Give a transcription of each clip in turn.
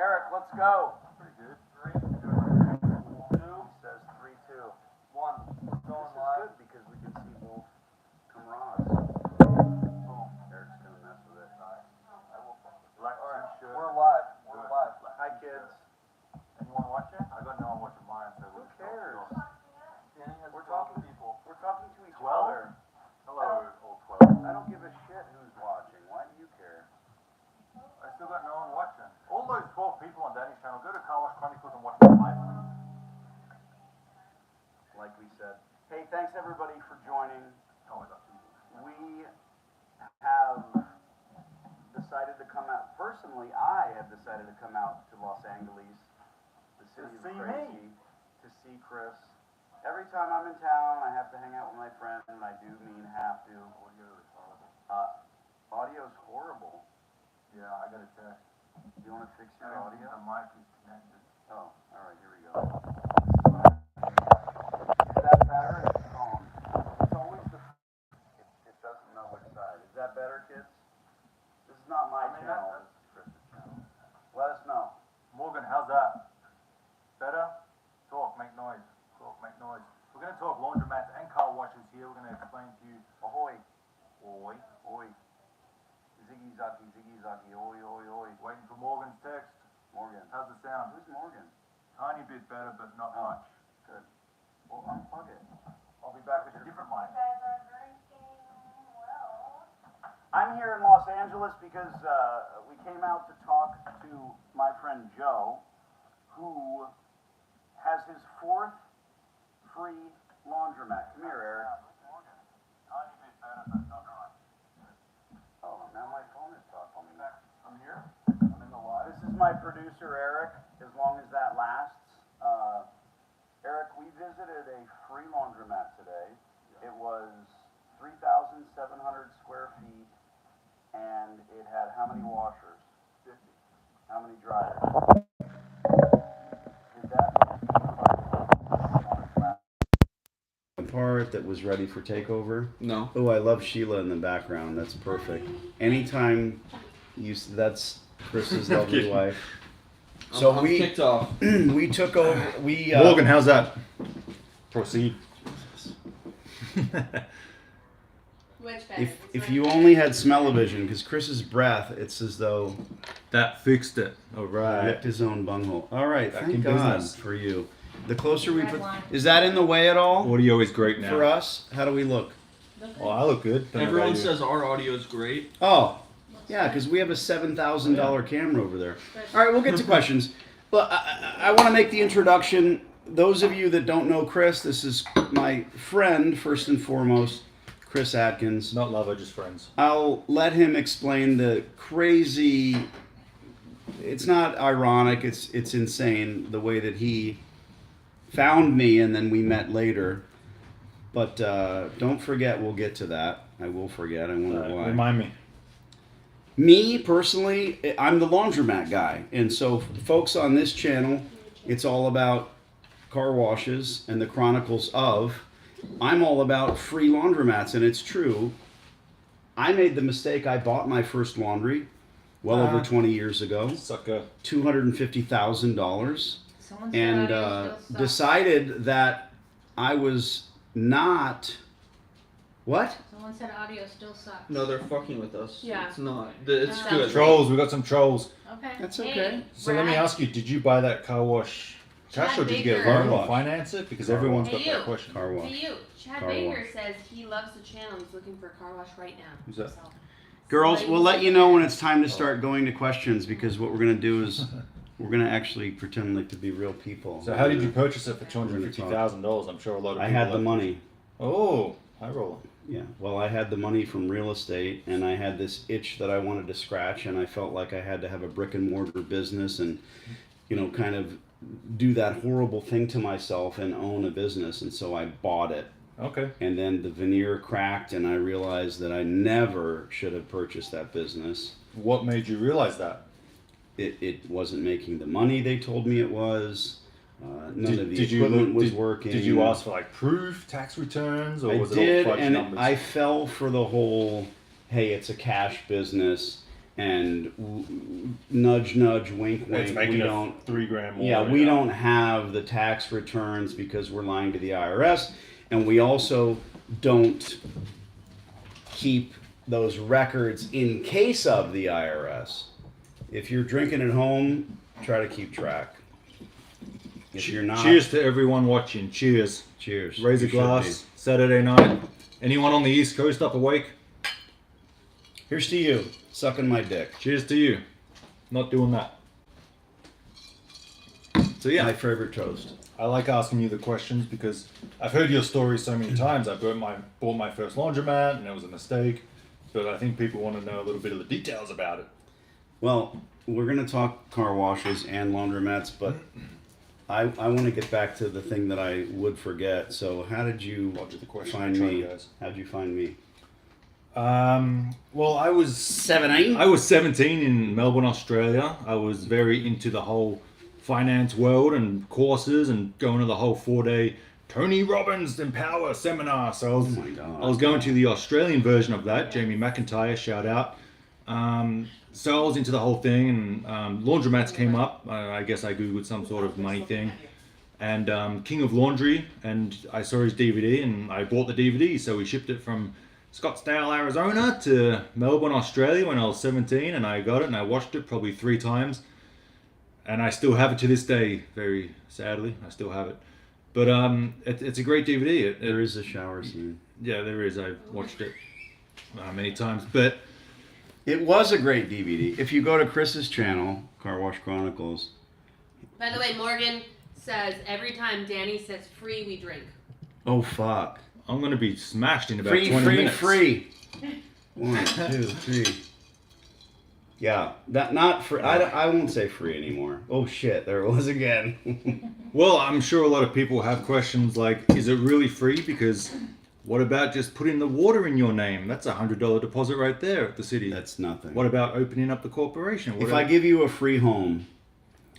Eric, let's go. Pretty good. 3, 2. Says 3, 2. 1. We're going live. This is good because we can see both cameras. Eric's gonna mess with it. I will. Black t-shirt. We're live. We're live. Hi, kids. Anyone watching? I got no one watching mine, so Who cares? We're talking to people. We're talking to each 12? other. Hello, all 12. I don't give a shit who's watching. Why do you care? I still got no one watching. All those 12 people on Danny's channel, go to Chronicles and watch them live. Like we said. Hey, thanks everybody for joining. Oh, I got 2. We have decided to come out. Personally, I have decided to come out to Los Angeles, the city of crazy, to see Chris. Every time I'm in town, I have to hang out with my friend, and I do mean have to. Audio's horrible. Yeah, I got a test. Do you want to fix your audio? The mic is connected. Oh, alright, here we go. Is that better? It's calm. It's always it doesn't know which side. Is that better, kids? This is not my channel. This is Chris's channel. Let us know. Morgan, how's that? Better? Talk, make noise. Talk, make noise. We're going to talk laundromats and car washes here. We're going to explain to you. Ahoy. Oi. Oi. Ziggy zaggy, oi, oi, oi. Waiting for Morgan's text. Morgan. How's it sound? Who's Morgan? Tiny bit better, but not much. Good. Well, unplug it. I'll be back with a different mic. You guys are drinking well. I'm here in Los Angeles because we came out to talk to my friend Joe, who has his 4th free laundromat. Come here, Eric. Tiny bit better, but not much. Oh, now my phone is talking to me. I'm here. I'm in the live. This is my producer, Eric, as long as that lasts. Eric, we visited a free laundromat today. It was 3,700 square feet, and it had how many washers? 50. How many dryers? Did that the part that was ready for takeover? No. Oh, I love Sheila in the background. That's perfect. Anytime that's Chris's lovely wife. So I'm kicked off. we took over. Morgan, how's that? Proceed. Which better? If you only had smell-o-vision, because Chris's breath, it's as though That fixed it. All he right. ripped his own bunghole. All right, Back thank in God business. for you. The closer we Red put, wine. is that in the way at all Audio is great now. for us? How do we look? Oh, I look good. Don't know Everyone about you. says our audio is great. Oh, yeah, because we have a $7,000 camera over there. All right, we'll get to questions. But I want to make the introduction. Those of you that don't know Chris, this is my friend, first and foremost, Chris Atkins. Not lover, just friends. I'll let him explain the crazy, it's not ironic, it's insane, the way that he found me and then we met later. But don't forget, we'll get to that. I will forget, I wonder why. Remind me. Me, personally, I'm the laundromat guy. And so, folks on this channel, it's all about car washes and the Chronicles of. I'm all about free laundromats, and it's true. I made the mistake. I bought my first laundry well over 20 years ago, Sucker. $250,000, Someone said and audio still sucks. decided that I was not. What? Someone said audio still sucks. No, they're fucking with us. Yeah. It's not. It's No. good. Trolls, we got some trolls. Okay. That's Hey, okay. So let me Brad. ask you, did you buy that car wash cash Chad or did you get a Baker. loan Car or wash. finance it? Because Car everyone's wash. got Hey, that you. question. Car For wash. you, Chad Car Baker wash. says he loves the channel. He's looking for a car wash right now. Who's that? So, Girls, we'll let you know when it's time to start going to questions, because what we're going to do is we're going to actually pretend like to be real people. So how did you purchase it for $250,000? I'm sure a lot of I people had the have- money. Oh, high roller. Yeah, well, I had the money from real estate, and I had this itch that I wanted to scratch, and I felt like I had to have a brick and mortar business and, kind of do that horrible thing to myself and own a business, and so I bought it. Okay. And then the veneer cracked, and I realized that I never should have purchased that business. What made you realize that? It wasn't making the money they told me it was. None of the Did you equipment was did- working. Did you ask for like proof, tax returns, or I was did, it all fudge and numbers? I fell for the whole, hey, it's a cash business, and nudge, nudge, wink, wink. It's making We it don't. $3,000 more. Yeah, we don't have the tax returns because we're lying to the IRS, and we also don't keep those records in case of the IRS. If you're drinking at home, try to keep track. If you're not, Cheers to everyone watching. Cheers. cheers. Raise a You should glass. Saturday night. Anyone on the East Coast up awake? be. Here's to you, sucking my dick. Cheers to you. Not doing that. So yeah, My favorite toast. I like asking you the questions because I've heard your story so many times. I bought my first laundromat and it was a mistake, but I think people want to know a little bit of the details about it. Well, we're going to talk car washes and laundromats, but I want to get back to the thing that I would forget. So how did you Roger the question. find I tried, me? guys. How'd you find me? Well, I was 17 in Melbourne, Australia. I was very into the whole finance world and courses and going to the whole 4-day Tony Robbins Empower seminar. So Oh my God. I was going to the Australian version of that. Jamie McIntyre, shout out. So I was into the whole thing, and laundromats came up. I guess I googled some sort of money thing, and King of Laundry, and I saw his DVD, and I bought the DVD. So we shipped it from Scottsdale, Arizona to Melbourne, Australia when I was 17, and I got it and I watched it probably 3 times, and I still have it to this day. Very sadly, I still have it. But it's a great DVD. There is a shower scene. Yeah, there is. I've watched it many times, but. It was a great DVD. If you go to Chris's channel, Car Wash Chronicles. By the way, Morgan says every time Danny says free, we drink. Oh fuck! I'm gonna be smashed in about Free, 20 free, minutes. free. 1, 2, 3. Yeah, that not free. I won't say free anymore. Oh shit! There it was again. Well, I'm sure a lot of people have questions like, is it really free? Because what about just putting the water in your name? That's a $100 deposit right there at the city. That's nothing. What about opening up the corporation? What If I give you a free home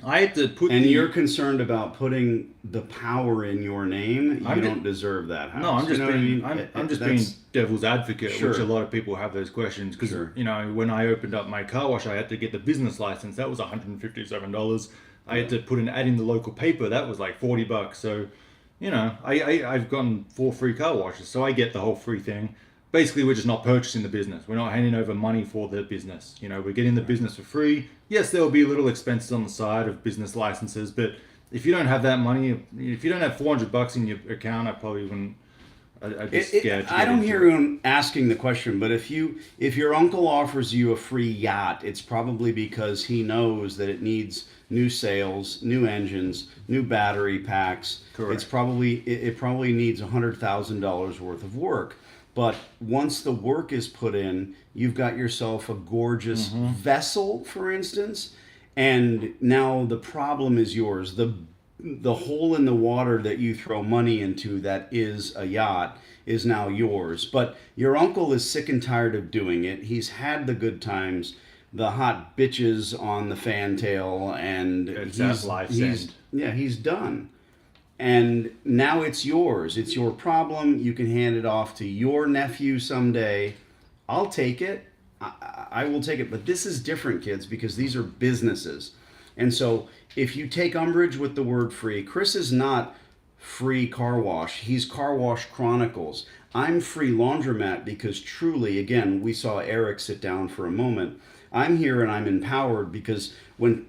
I had to put and the, you're concerned about putting the power in your name, I'm you ju- don't deserve that house. No, I'm just You know what I being mean? I'm just being That's- devil's advocate, Sure. which a lot of people have those questions because Sure. you know when I opened up my car wash, I had to get the business license. That was $157. I had to put an ad in the local paper. That was like $40. So, you know, I've gotten 4 free car washes, so I get the whole free thing. Basically, we're just not purchasing the business. We're not handing over money for the business. You know, we're getting the business for free. Yes, there will be little expenses on the side of business licenses, but if you don't have that money, if you don't have $400 in your account, I probably wouldn't. I'd be scared. To I get don't into hear it. him asking the question, but if your uncle offers you a free yacht, it's probably because he knows that it needs new sails, new engines, new battery packs. Correct. It's probably it probably needs $100,000 worth of work. But once the work is put in, you've got yourself a gorgeous vessel, for instance, and now the problem is yours. The hole in the water that you throw money into that is a yacht is now yours. But your uncle is sick and tired of doing it. He's had the good times, the hot bitches on the fantail, and It's at life's end. he's done. And now it's yours. It's your problem. You can hand it off to your nephew someday. I'll take it. I will take it. But this is different, kids, because these are businesses. And so if you take umbrage with the word free, Chris is not free car wash. He's Car Wash Chronicles. I'm free laundromat because truly, again, we saw Eric sit down for a moment. I'm here and I'm empowered because when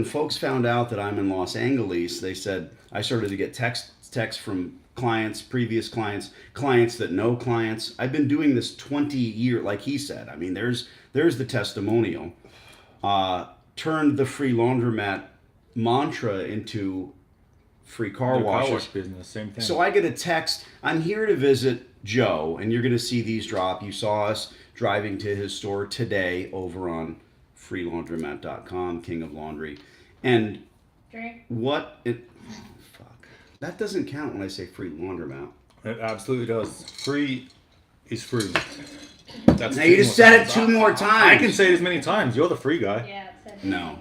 folks found out that I'm in Los Angeles, they said, I started to get texts from clients, previous clients that know clients. I've been doing this 20 years, like he said. I mean, there's the testimonial. Turned the free laundromat mantra into free car The car washes. wash business, same thing. So I get a text, I'm here to visit Joe, and you're going to see these drop. You saw us driving to his store today over on freelaundromat.com, King of Laundry. And Drink. fuck. That doesn't count when I say free laundromat. It absolutely does. Free is free. That's Now 2 you just more said it times. 2 more I times. can say it as many times. You're the free guy. Yeah, it said No.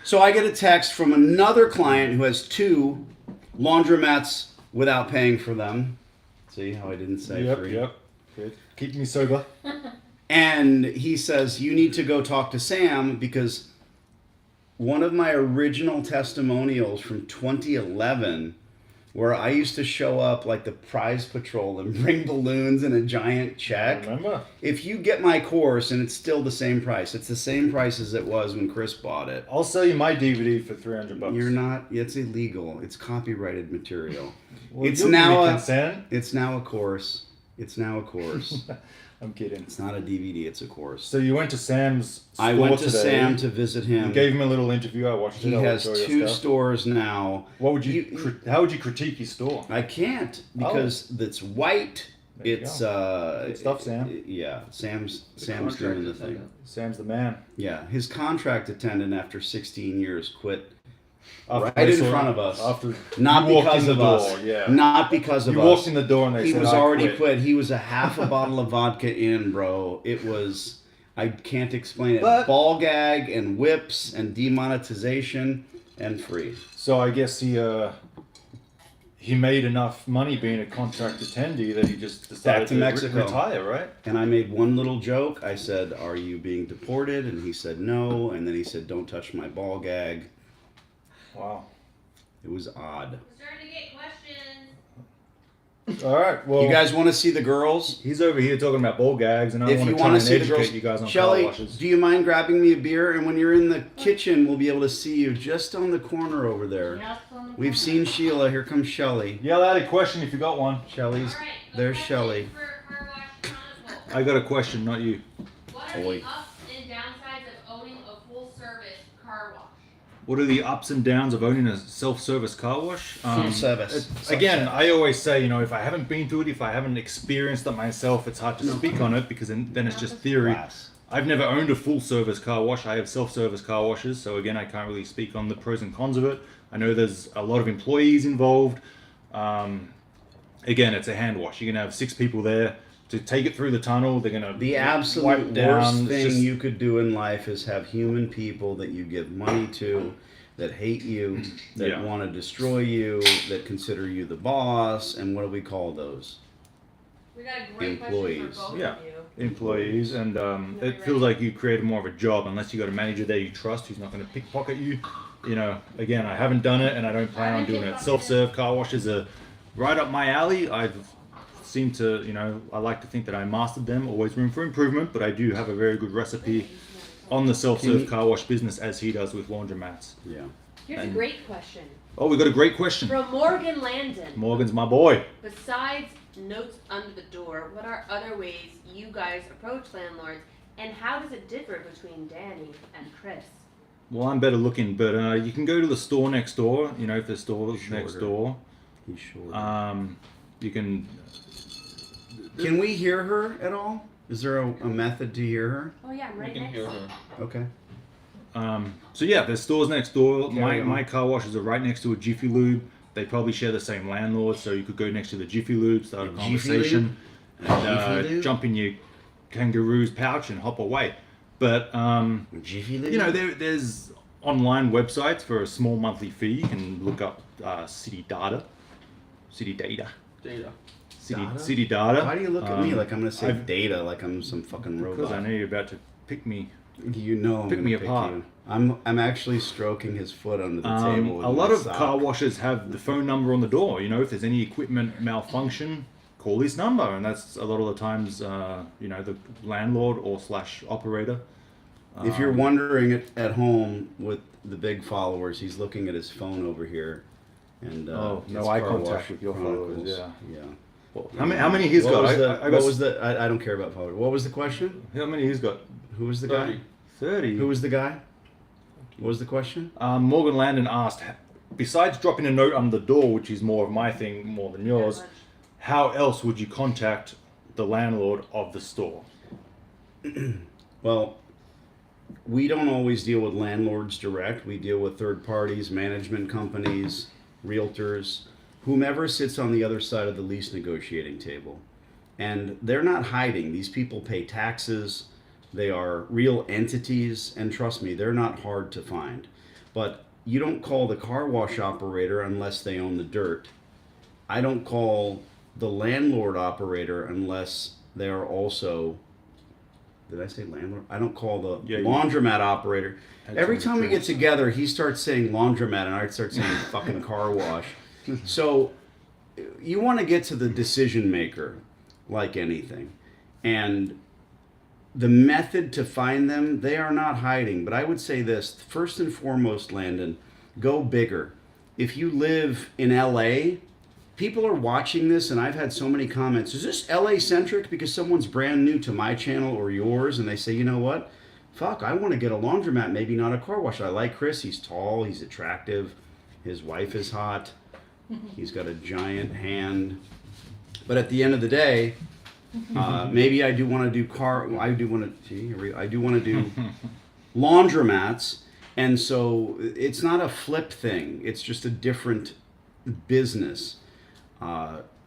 So I get a text from another client who has 2 laundromats without paying for them. See how I didn't say Yep, free? yep. Good. Keep me sober. And he says, you need to go talk to Sam because one of my original testimonials from 2011, where I used to show up like the prize patrol and bring balloons and a giant check. Remember? If you get my course and it's still the same price, it's the same price as it was when Chris bought it. I'll sell you my DVD for $300. You're not. It's illegal. It's copyrighted material. Well, it's you'll now give me a. consent. It's now a course. It's now a course. I'm kidding. It's not a DVD. It's a course. So you went to Sam's store I went to today. Sam to visit him. You gave him a little interview. I watched it. He I'll has enjoy your 2 stuff. stores now. What would you? How would you critique his store? I can't because it's white. There you It's Good stuff, Sam. Yeah, Sam's doing the Contractors thing. like Sam's the man. Yeah, his contract attendant after 16 years quit After right they in saw- front of us. After Not you walked because in of the us. door, yeah. Not because of You us. walked in the door and they He said, was "I already quit. He was a half a bottle of vodka in, bro. It was, I can't explain it. But- Ball gag and whips and demonetization and free. So I guess he made enough money being a contract attendee that he just decided Back to Mexico. retire, right? And I made one little joke. I said, "Are you being deported?" And he said, "No." And then he said, "Don't touch my ball gag." Wow. It was odd. We're starting to get questions. All right. Well, You guys want to see the girls? he's over here talking about ball gags, and I If want you to try want and to see the educate girls, you guys on car Shelly, washes. do you mind grabbing me a beer? And when you're in the kitchen, we'll be able to see you just on the corner over there. We've seen Sheila. Here comes Shelly. Yell out a question if you got one. Shelly's. All right, There's question Shelly. for Car Wash Chronicles. I got a question, not you. What are Oi. the ups and downsides of owning a full service car wash? What are the ups and downs of owning a self-service car wash? Full service. Again, I always say, if I haven't been through it, if I haven't experienced it myself, it's hard to speak on it because then it's just theory. Glass. I've never owned a full-service car wash. I have self-service car washes, so again, I can't really speak on the pros and cons of it. I know there's a lot of employees involved. Again, it's a hand wash. You're gonna have 6 people there to take it through the tunnel. They're gonna The wipe absolute down. worst It's thing just- you could do in life is have human people that you give money to, that hate you, that Yeah. want to destroy you, that consider you the boss, and what do we call those? We got a great Employees. question for both Yeah. of you. employees, and it feels like you created more of a job unless you got a manager there you trust who's not going to pickpocket you. Again, I haven't done it and I don't plan on doing it. Self-serve car washes are right up my alley. I've seemed to, I like to think that I mastered them. Always room for improvement, but I do have a very good recipe on the self-serve car wash business as he does with laundromats. Yeah. Here's a And- great question Oh, we got a great question. from Morgan Landon. Morgan's my boy. Besides notes under the door, what are other ways you guys approach landlords, and how does it differ between Danny and Chris? Well, I'm better looking, but you can go to the store next door. If the store is next Shorter. door, He's short. you can. Can we hear her at all? Is there a method to hear her? Oh yeah, I'm right You can next hear to her. you. Okay. So yeah, there's stores next door. Carry on. My car washes are right next to a Jiffy Lube. They probably share the same landlord, so you could go next to the Jiffy Lube, start a The Jiffy conversation, Jiffy and Lube? jump in your kangaroo's pouch and hop away. But Jiffy Lube? there's online websites for a small monthly fee. You can look up city data, Data. city data. Why do you look at me like I'm gonna say I've- data, like I'm some fucking robot? Because I know you're about to pick me. You know I'm Pick gonna me pick apart. you. I'm actually stroking his foot under the table. with A lot my of sock. car washes have the phone number on the door. If there's any equipment malfunction, call this number, and that's a lot of the times, the landlord or / operator. If you're wondering at home with the big followers, he's looking at his phone over here. And Oh, no it's eye Car contact Wash with your Chronicles. followers, yeah. Yeah. How many he's What got? was the- I what got. was the? I don't care about followers. What was the question? How many he's got? Who was the guy? 30. Who was the guy? What was the question? Morgan Landon asked, besides dropping a note on the door, which is more of my thing more than yours, how else would you contact the landlord of the store? Well, we don't always deal with landlords direct. We deal with third parties, management companies, realtors, whomever sits on the other side of the lease negotiating table. And they're not hiding. These people pay taxes. They are real entities. And trust me, they're not hard to find. But you don't call the car wash operator unless they own the dirt. I don't call the landlord operator unless they are also Did I say landlord? I don't call the Yeah, you- laundromat operator. Had Every some time we get drinks. together, he starts saying laundromat, and I start saying fucking car wash. So you want to get to the decision maker, like anything, and the method to find them, they are not hiding. But I would say this first and foremost, Landon, go bigger. If you live in LA, people are watching this, and I've had so many comments. Is this LA centric? Because someone's brand new to my channel or yours, and they say, you know what? Fuck, I want to get a laundromat, maybe not a car wash. I like Chris. He's tall, he's attractive, his wife is hot, he's got a giant hand. But at the end of the day, maybe I do want to do I do want to do laundromats, and so it's not a flip thing. It's just a different business.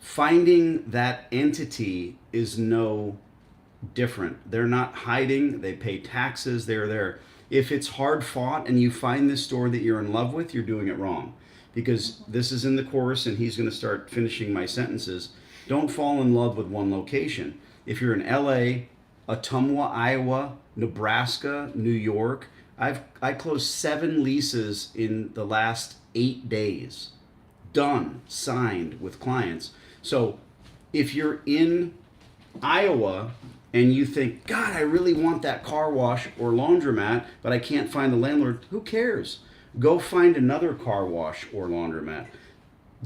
Finding that entity is no different. They're not hiding. They pay taxes. They're there. If it's hard fought and you find this store that you're in love with, you're doing it wrong, because this is in the chorus, and he's going to start finishing my sentences. Don't fall in love with one location. If you're in LA, Ottumwa, Iowa, Nebraska, New York, I closed 7 leases in the last 8 days. Done, signed with clients. So if you're in Iowa and you think, God, I really want that car wash or laundromat, but I can't find the landlord, who cares? Go find another car wash or laundromat.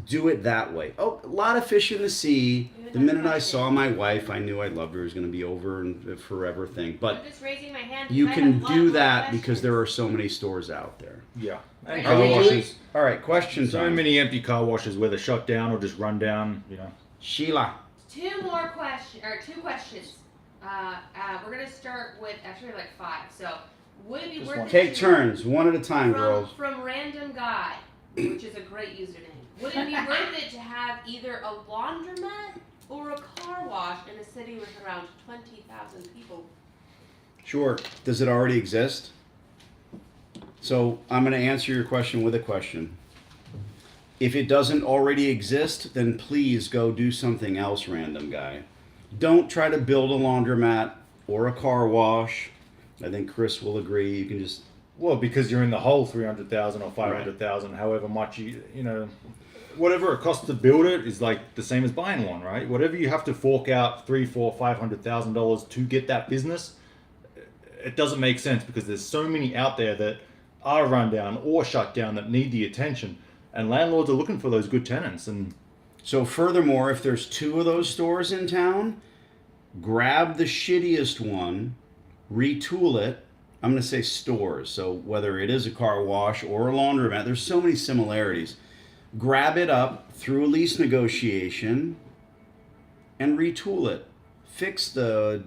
Do it that way. Oh, a lot of fish in the sea. The minute I saw my wife, I knew I loved her. It was going to be over and forever thing. I'm But just raising my hand. you because I can have a lot do more that questions. because there are so many stores out there. Yeah. And Are car we washes. All right, question So time. many empty car washes, whether shut down or just run down. You know. Sheila. Two questions. We're gonna start with actually like 5. So, would it be Just worth one. it? Take to- turns, one at a time, from, girls. From random guy, which is a great username. Would it be worth it to have either a laundromat or a car wash in a city with around 20,000 people? Sure. Does it already exist? So I'm going to answer your question with a question. If it doesn't already exist, then please go do something else, random guy. Don't try to build a laundromat or a car wash. I think Chris will agree. You can just Well, because you're in the whole 300,000 or 500,000, however much you know, whatever it costs to build it is like the same as buying one, right? Whatever you have to fork out $300,000, $400,000, $500,000 to get that business, it doesn't make sense because there's so many out there that are run down or shut down that need the attention, and landlords are looking for those good tenants. And So furthermore, if there's 2 of those stores in town, grab the shittiest one, retool it. I'm going to say stores. So whether it is a car wash or a laundromat, there's so many similarities. Grab it up through a lease negotiation and retool it. Fix the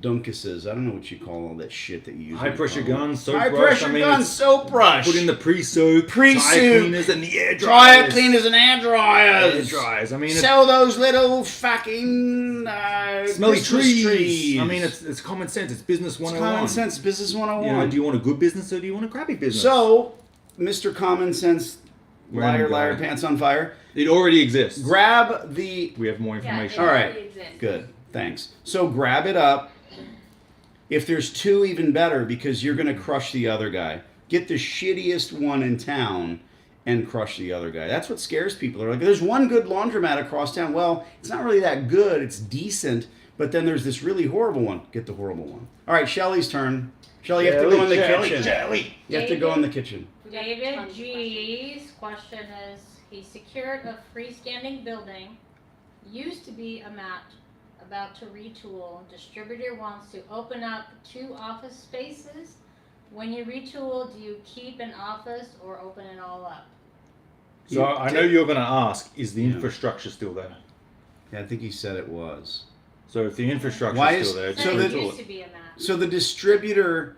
dunkuses. I don't know what you call all that shit that you use. high on pressure the phone. guns, soap High brush. pressure I mean, guns, it's soap brush. put in the pre-soak, Pre-soak, tire cleaners, and the air dryer dryers. cleaners and air Air dryers. dryers. I mean, it's Sell those little fucking smelly Christmas trees. I mean, it's common sense. It's business It's 101. common sense, business 101. You know, do you want a good business or do you want a crappy business? So, Mr. Common Sense, Random liar, guy. pants on fire, It already exists. grab the. We have more Yeah, information. All right. already exists. Good, thanks. So, grab it up. If there's 2, even better, because you're going to crush the other guy. Get the shittiest one in town and crush the other guy. That's what scares people. They're like, there's one good laundromat across town. Well, it's not really that good. It's decent. But then there's this really horrible one. Get the horrible one. All right, Shelly's turn. Shelly, you have to go in the kitchen. You have to go in the kitchen. David G's question is, he secured a freestanding building, used to be a mat, about to retool. Distributor wants to open up 2 office spaces. When you retool, do you keep an office or open it all up? So I know you're going to ask, is the Yeah. infrastructure still there? Yeah, I think he said it was. So if the infrastructure Why is is- still there, so just it the- retool used it. to be a mat. So the distributor,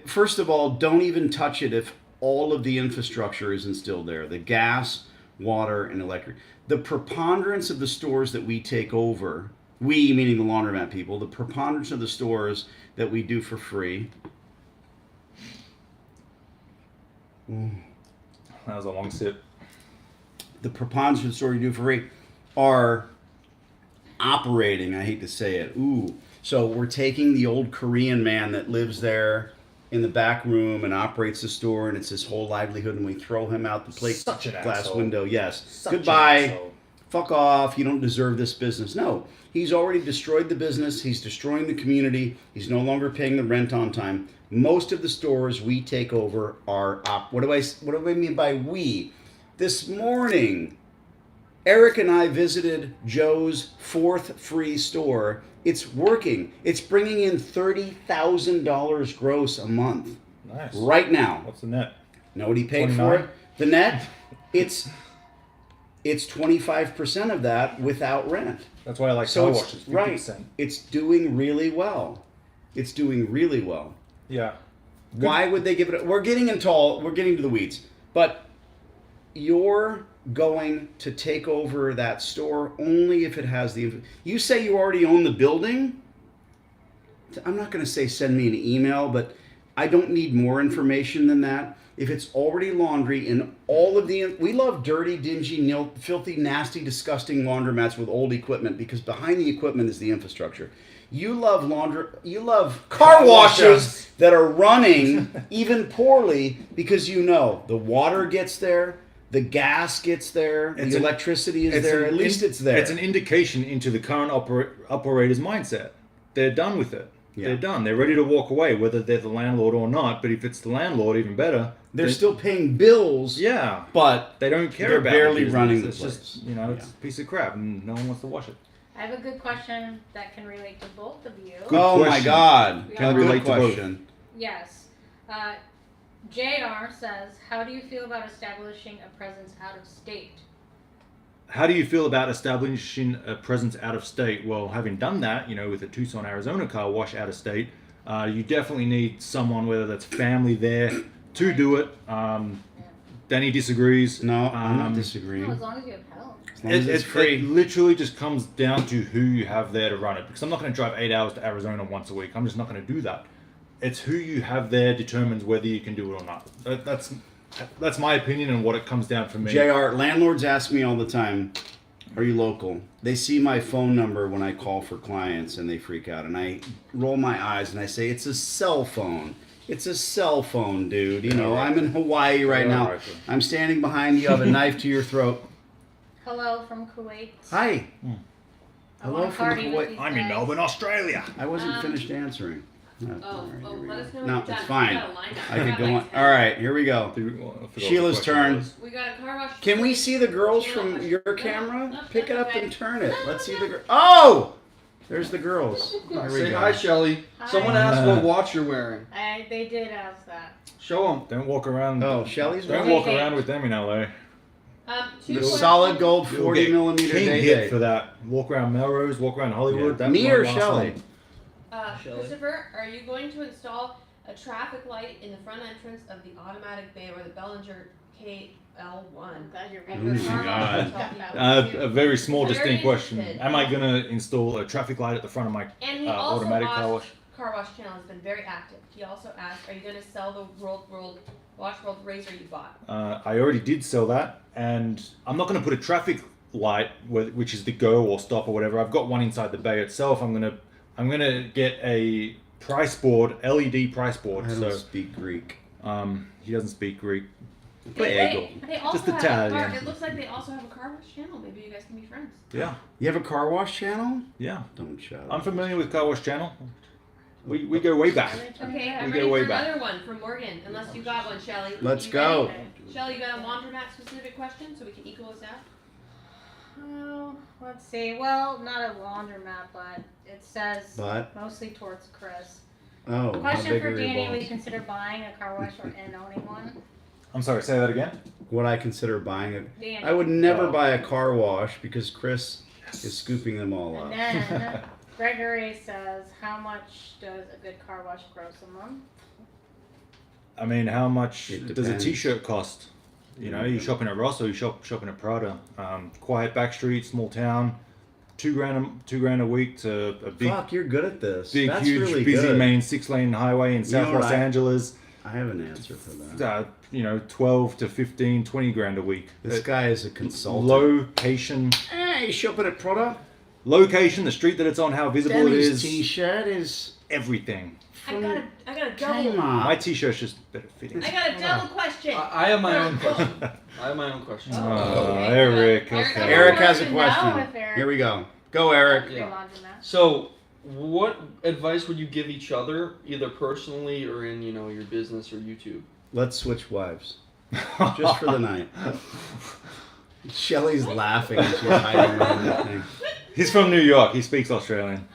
first of all, don't even touch it if all of the infrastructure isn't still there. The gas, water, and electric. The preponderance of the stores that we take over, we meaning the laundromat people, the preponderance of the stores that we do for free. That was a long sip. The preponderance of the stores you do for free are operating. I hate to say it. So we're taking the old Korean man that lives there in the back room and operates the store, and it's his whole livelihood, and we throw him out the plate Such an glass asshole. window. Yes. Such an Goodbye. asshole. Fuck off. You don't deserve this business. No. He's already destroyed the business. He's destroying the community. He's no longer paying the rent on time. Most of the stores we take over are what do I mean by we? This morning, Eric and I visited Joe's 4th free store. It's working. It's bringing in $30,000 gross a month. Nice. Right now. What's the net? Know what he paid 29? for it? The net, it's 25% of that without rent. That's why I like So car it's washes. 50%. right. It's doing really well. It's doing really well. Yeah. Why would they give it? We're getting to the weeds. But you're going to take over that store only if it has the. You say you already own the building. I'm not going to say send me an email, but I don't need more information than that. If it's already laundry in all of the, we love dirty, dingy, filthy, nasty, disgusting laundromats with old equipment because behind the equipment is the infrastructure. You love car washes that are running even poorly because you know the water gets there, the gas gets there, the electricity is there. At least it's there. It's an indication into the current operator's mindset. They're done with it. Yeah. They're done. They're ready to walk away, whether they're the landlord or not. But if it's the landlord, even better. They're still paying bills. Yeah, but they don't care they're about barely the business. running the It's place. just it's a piece of crap, and no one wants to wash it. I have a good question that can relate to both of you. Good oh my question. God! Can Good relate to both. question. Yes. JR says, how do you feel about establishing a presence out of state? How do you feel about establishing a presence out of state? Well, having done that, with a Tucson, Arizona car wash out of state, you definitely need someone, whether that's family there, to do it. Danny disagrees. No, I'm not disagreeing. No, as long as you have help. As long as it's free. It literally just comes down to who you have there to run it. Because I'm not going to drive 8 hours to Arizona once a week. I'm just not going to do that. It's who you have there determines whether you can do it or not. That's my opinion and what it comes down for me. JR, landlords ask me all the time, are you local? They see my phone number when I call for clients and they freak out. And I roll my eyes and I say, it's a cell phone. It's a cell phone, dude. I'm in Hawaii right now. I'm standing behind you. I have a knife to your throat. Hello from Kuwait. Hi. I Hello wanna from party with Kuwait. these I'm in guys. Melbourne, Australia. I wasn't finished answering. Oh, All right, here we let go. us know when No, you're done. it's fine. We got a lineup. I We could got go like on. 10. All right, here we go. I forgot what the Sheila's question turn. was. We got a car wash. Can we see the girls Yeah, from no, your no, camera? no, Pick it that's up okay. and turn it. Let's see the girls. Oh! There's the girls. There we Say go. hi, Shelly. Hi. Someone asked what watch you're wearing. They did ask that. Show them. Don't walk around. Oh, Shelly's Don't wearing walk around with them in LA. Two the questions. solid gold You'll 40 get millimeter king day hit day. for that. Walk around Melrose, walk around Hollywood. That Me might or last Shelly? long. Shelley. Christopher, are you going to install a traffic light in the front entrance of the automatic bay or the Bellinger KL1? I'm glad you're Oh reading my God. A very small, Very distinct question. interested. Am I going to install a traffic light at the front of my And he also automatic car asked, wash? Car Wash Channel has been very active. He also asked, are you going to sell the Wash World Razor you bought? I already did sell that, and I'm not going to put a traffic light, which is the go or stop or whatever. I've got one inside the bay itself. I'm gonna get a price board, LED price board. I don't So speak Greek. he doesn't speak Greek. They also Just have Italian. a car. It looks like they also have a Car Wash Channel. Maybe you guys can be friends. Yeah, You have a car wash channel? yeah. Don't shut I'm up. familiar with Car Wash Channel. We go way back. Okay, I'm We ready go for way back. another one from Morgan. Unless you got one, Shelly. Let's You go. ready? Shelly, you got a laundromat specific question so we can equal this out? Oh, let's see. Well, not a laundromat, but it says But, mostly towards Chris. oh, how Question big for are your Danny: would balls? you consider buying a car wash and owning one? I'm sorry. Say that again. Would I consider buying it? Danny. I would never Oh. buy a car wash because Chris is scooping them all up. And then Gregory says, how much does a good car wash gross a month? I mean, how much It does a depends. T-shirt cost? You shopping at Ross or you shopping at Prada? Quiet back street, small town, $2,000 a week to a big, Fuck, you're good at this. big, That's huge, really busy good. main 6-lane highway in South know what Los I- Angeles. I have an answer for that. 12 to 15, $20,000 a week. This guy is a consultant. Location. Hey, you shopping at Prada? location, the street that it's on, how visible it Demi's is, t-shirt is everything. I got a come double. on. My t-shirt's just better fitting. I got a double question. I have my own question. I have my own question. Eric. Eric, Okay. Eric has a I wanna know question. if Eric- Here we go. Go, Eric. Free Yeah. laundromat. So, what advice would you give each other, either personally or in your business or YouTube? Let's switch wives. Just for the night. Shelly's laughing as she's hiding behind that thing. He's from New York. He speaks Australian.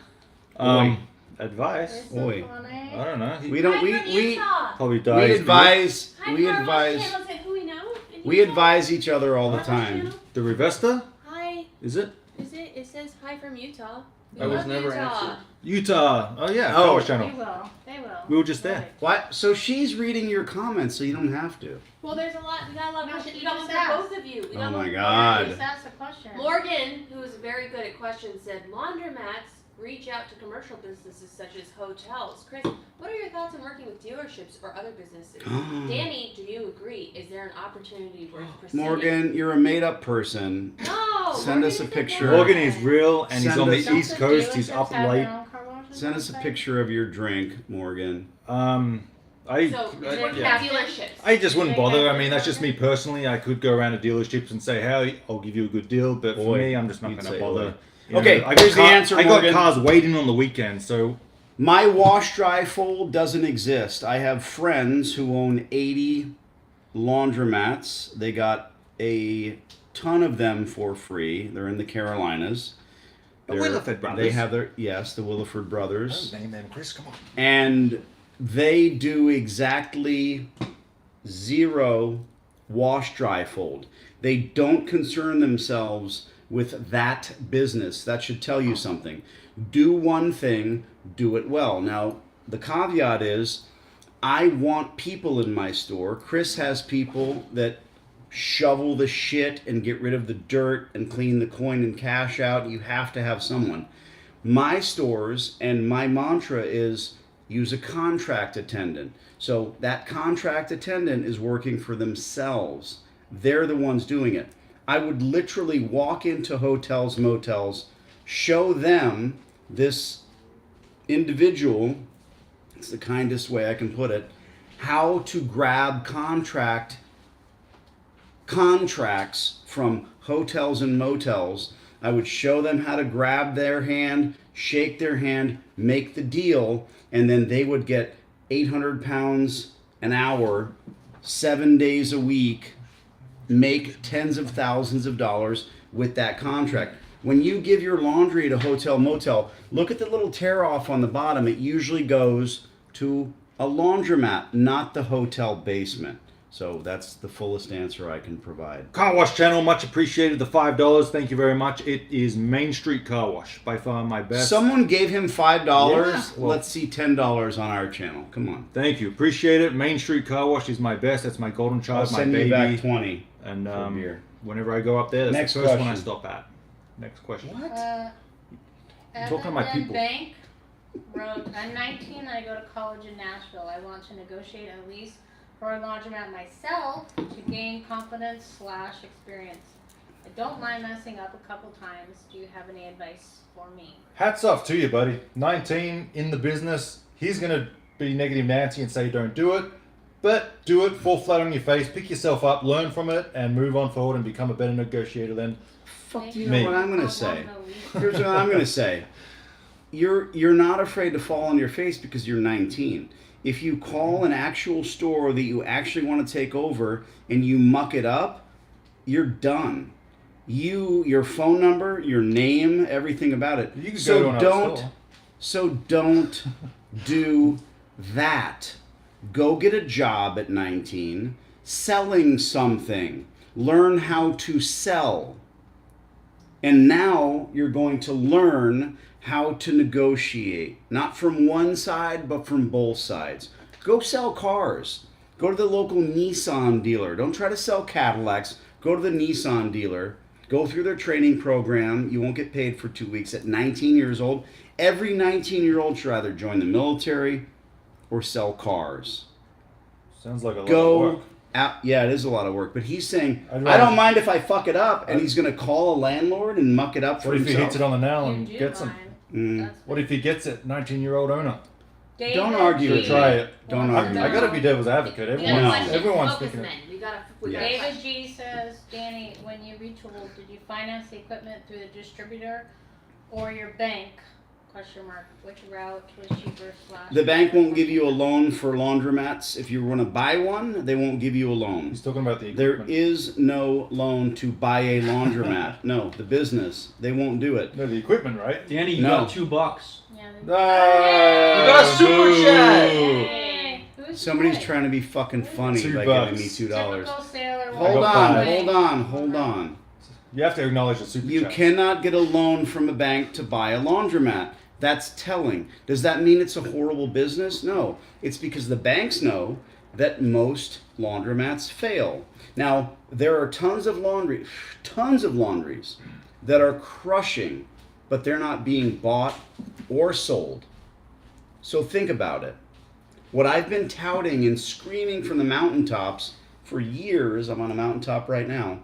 Oi. Advice? It's so Oi. funny. I don't know. He We don't. Hi from Utah. probably We dies. advise. Hi, We Carl, advise. channel said who we know. in We Utah. advise each other all the Carl time. channel. The Rivesta? Hi. Is it? Is it? It says hi from Utah. We I was love never Utah. answered. Utah. Oh yeah. Oh. Car Wash They channel. will. They will. We were just there. Right. What? So she's reading your comments, so you don't have to. Well, there's a lot. We got a lot of No, questions. she We got one just for asked. both of you. We Oh got my one for God. Just ask a question. Morgan, who is very good at questions, said laundromats reach out to commercial businesses such as hotels. Chris, what are your thoughts on working with dealerships or other businesses? Danny, do you agree? Is there an opportunity worth pursuing? Morgan, you're a made-up person. No. Send us a Morgan picture. said Morgan that. is real, and he's Send on the us- Don't East the Coast. He's dealerships up have late. their own car washes Send us a on site? picture of your drink, Morgan. I So, Right, working yeah. with dealerships. I just wouldn't They have bother. I their mean, that's just me own- personally. I could go around to dealerships and say, "Hey, I'll give you a good deal," but for Oi. me, I'm just not You'd going to say bother. oi. You Okay, I got here's the answer, I got Morgan. cars waiting on the weekend, so My wash dry fold doesn't exist. I have friends who own 80 laundromats. They got a ton of them for free. They're in the Carolinas. The They're- Williford brothers. They have their the Williford brothers. name them, Chris. Come on. And they do exactly 0 wash dry fold. They don't concern themselves with that business. That should tell you something. Do one thing, do it well. Now, the caveat is I want people in my store. Chris has people that shovel the shit and get rid of the dirt and clean the coin and cash out. You have to have someone. My stores and my mantra is use a contract attendant. So that contract attendant is working for themselves. They're the ones doing it. I would literally walk into hotels, motels, show them this individual, it's the kindest way I can put it, how to grab contracts from hotels and motels. I would show them how to grab their hand, shake their hand, make the deal, and then they would get 800 pounds an hour, 7 days a week, make tens of thousands of dollars with that contract. When you give your laundry at a hotel motel, look at the little tear off on the bottom. It usually goes to a laundromat, not the hotel basement. So that's the fullest answer I can provide. Car Wash channel, much appreciated. The $5, thank you very much. It is Main Street Car Wash, by far my best. Someone gave him $5. Yeah, well- Let's see $10 on our channel. Come on. Thank you, appreciate it. Main Street Car Wash is my best. That's my golden I'll child, my send baby. you back 20. And for beer. whenever I go up there, that's Next the first one I question. stop at. Next question. Evan to my and people. Bank wrote, I'm 19 and I go to college in Nashville. I want to negotiate a lease for a laundromat myself to gain confidence/experience. I don't mind messing up a couple times. Do you have any advice for me? Hats off to you, buddy. 19 in the business. He's gonna be negative Nancy and say don't do it, but do it. Fall flat on your face. Pick yourself up, learn from it, and move on forward and become a better negotiator. Then Fuck, do you Me. know what I'm I gonna want say? no lease. Here's what I'm gonna say. You're not afraid to fall on your face because you're 19. If you call an actual store that you actually want to take over and you muck it up, you're done. Your phone number, your name, everything about it. you can go to So another don't store. so don't do that. Go get a job at 19, selling something. Learn how to sell. And now you're going to learn how to negotiate, not from one side, but from both sides. Go sell cars. Go to the local Nissan dealer. Don't try to sell Cadillacs. Go to the Nissan dealer. Go through their training program. You won't get paid for 2 weeks at 19 years old. Every 19-year-old should either join the military or sell cars. Sounds like a lot of Go work. Yeah, it is a lot of work. But he's saying, I'd I rather- don't mind if I fuck it up, and he's going to call a landlord and muck it up for What if he himself. hits it on the nail You and do gets him? mind. Mm. That's What if he gets it? 19-year-old owner. David Don't argue G. with me. Try it. Don't wants argue. to I gotta know- be devil's advocate. We got a Everyone's, question. everyone's Focus, thinking. men. We got a Yeah. David question. G says, Danny, when you retooled, did you finance the equipment through the distributor or your bank? Question mark. Which route was cheaper / The bank won't give you a loan for laundromats. If you want to buy one, they won't give you a loan. He's talking about the There equipment. is no loan to buy a laundromat. No, the business. They won't do it. No, the equipment, right? Danny, you No. got $2. Yeah, Ah, got a super boo. chat. Hey, who's Somebody's right? trying to be fucking funny $2. by giving me $2. Typical sailor. Hold got on, five. hold on. You have to acknowledge the super You chats. cannot get a loan from a bank to buy a laundromat. That's telling. Does that mean it's a horrible business? No. It's because the banks know that most laundromats fail. Now, there are tons of laundries that are crushing, but they're not being bought or sold. So think about it. What I've been touting and screaming from the mountaintops for years, I'm on a mountaintop right now,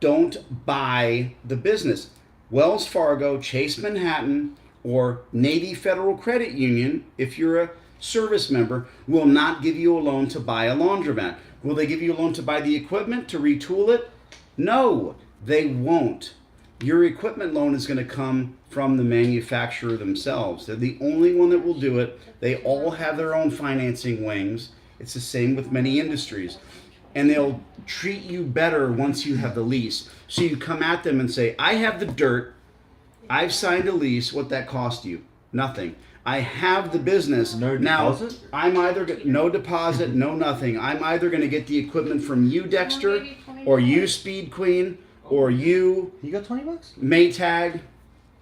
don't buy the business. Wells Fargo, Chase Manhattan, or Navy Federal Credit Union, if you're a service member, will not give you a loan to buy a laundromat. Will they give you a loan to buy the equipment, to retool it? No, they won't. Your equipment loan is going to come from the manufacturer themselves. They're the only one that will do it. They all have their own financing wings. It's the same with many industries. And they'll treat you better once you have the lease. So you come at them and say, I have the dirt. I've signed a lease. What that cost you? Nothing. I have the business. No Now, deposit? I'm either no deposit, no nothing. I'm either going to get the equipment from you, Dexter, or you, Speed Queen, or you, You got $20? Maytag.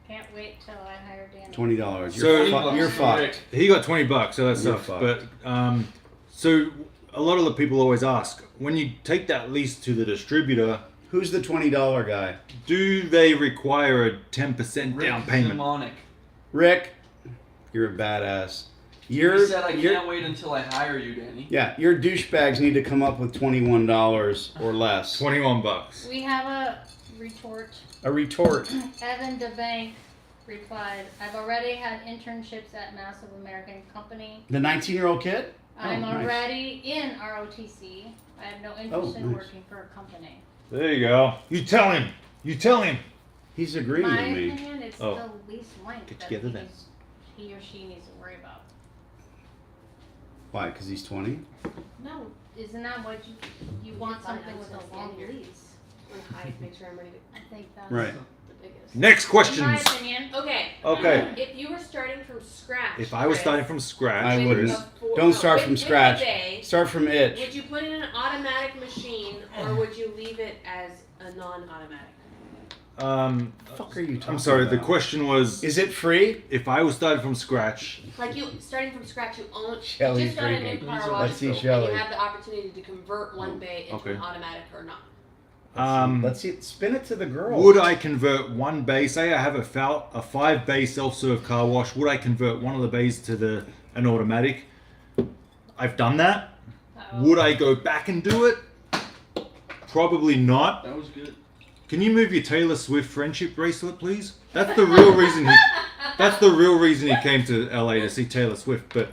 Can't wait till I hire Danny. $20. So- You're fucked. He got $20, so that's You're tough. fucked. But so a lot of the people always ask, when you take that lease to the distributor, Who's the $20 guy? do they require a 10% down payment? Zimonic. Rick, you're a badass. You said I can't wait until I hire you, Danny. Yeah, your douchebags need to come up with $21 or less. $21. We have a retort. A retort. Evan DeBank replied, I've already had internships at massive American company. The 19-year-old kid? I'm nice. already in ROTC. I have no interest in nice. working for a company. There you go. You tell him. You tell him. He's agreeing My with me. opinion, it's Oh. the least length Get that together then. he or she needs to worry about. Why? Because he's 20? No, isn't that what you want something with a long lease? Make sure I'm ready to. I think that's Right. The biggest. Next in my questions. opinion. Okay. Okay. If you were starting from scratch. If I was Chris, starting from scratch, I with wouldn't. a full- Don't start with- from with a scratch. bay, Start from itch. Would you put in an automatic machine or would you leave it as a non-automatic? Fuck are you talking I'm sorry. The about? question was, Is it free? if I was starting from scratch, Like you starting from scratch, you own. Shelley's you just got a new drinking. car Let's wash, see and Shelley. you have the opportunity to convert one bay into okay. an automatic or not. Let's see. Spin it to the girl. would I convert one bay? Say I have a 5-bay self-serve car wash. Would I convert one of the bays to an automatic? I've done that. Uh-oh. Would I go back and do it? Probably not. That was good. Can you move your Taylor Swift friendship bracelet, please? That's the real reason he. That's the real reason he came to LA to see Taylor Swift. But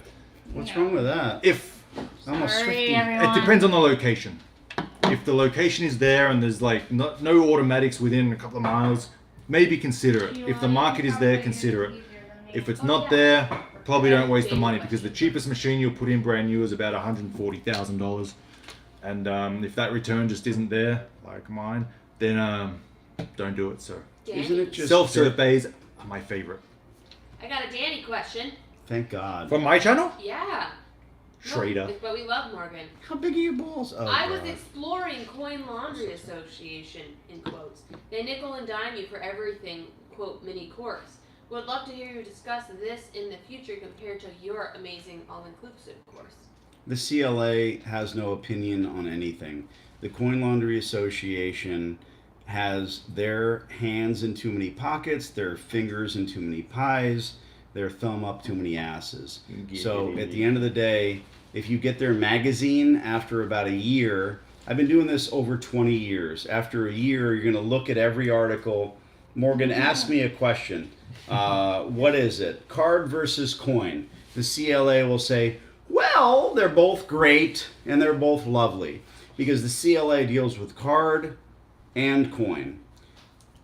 What's wrong with that? if I'm a Sorry, Swiftie. everyone. it depends on the location. If the location is there and there's like no automatics within a couple of miles, maybe consider it. If the market is there, consider it. If it's not there, probably don't waste the money because the cheapest machine you'll put in brand new is about $140,000. And if that return just isn't there, like mine, then don't do it, sir. Danny, Isn't it just Self-serve bays are my favorite. I got a Danny question. Thank God. From my channel? Yeah. Schrader. No, but we love Morgan. How big are your balls? Oh, I was God. exploring Coin Laundry Association, in quotes. They nickel and dime you for everything, quote, mini course. Would love to hear you discuss this in the future compared to your amazing all-inclusive course. The CLA has no opinion on anything. The Coin Laundry Association has their hands in too many pockets, their fingers in too many pies, their thumb up too many asses. So at the end of the day, if you get their magazine after about a year, I've been doing this over 20 years. After a year, you're going to look at every article. Morgan, ask me a question. What is it? Card versus coin. The CLA will say, well, they're both great and they're both lovely, because the CLA deals with card and coin.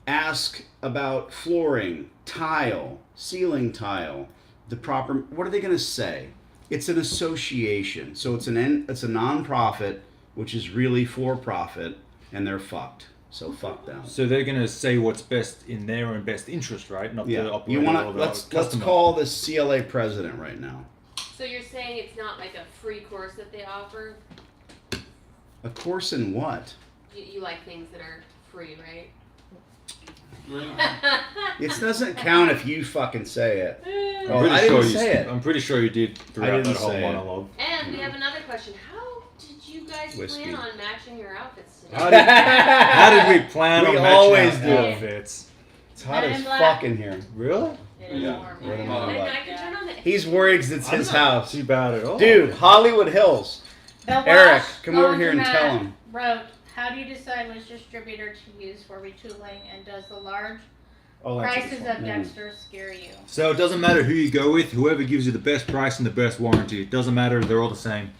Ask about flooring, tile, ceiling tile, the proper. What are they going to say? It's an association, so it's a non-profit, which is really for profit, and they're fucked. So fuck them. So they're going to say what's best in their own best interest, right? Not the Yeah, operator you want or to the let's customer. call the CLA president right now. So you're saying it's not like a free course that they offer? A course in what? You like things that are free, right? It doesn't count if you fucking say it. Oh, pretty I sure didn't you, say it. I'm pretty sure you did I throughout didn't that whole say it. monologue. And we have another question. How did you guys Whiskey. plan on matching your outfits today? How did we plan We on always matching do. our outfits? It's hot Men as in black. fuck in here. Really? It is Yeah, warm. we're in the Yeah. middle of I can turn on the. He's worried because it's his house. Too bad at all. Dude, Hollywood Hills. The Eric, Wash come over here and Laundromat tell him. Wrote, how do you decide which distributor to use for retooling, and does the large Oh, that's prices his of phone. Dexter scare you? So it doesn't matter who you go with, whoever gives you the best price and the best warranty. It doesn't matter, they're all the same.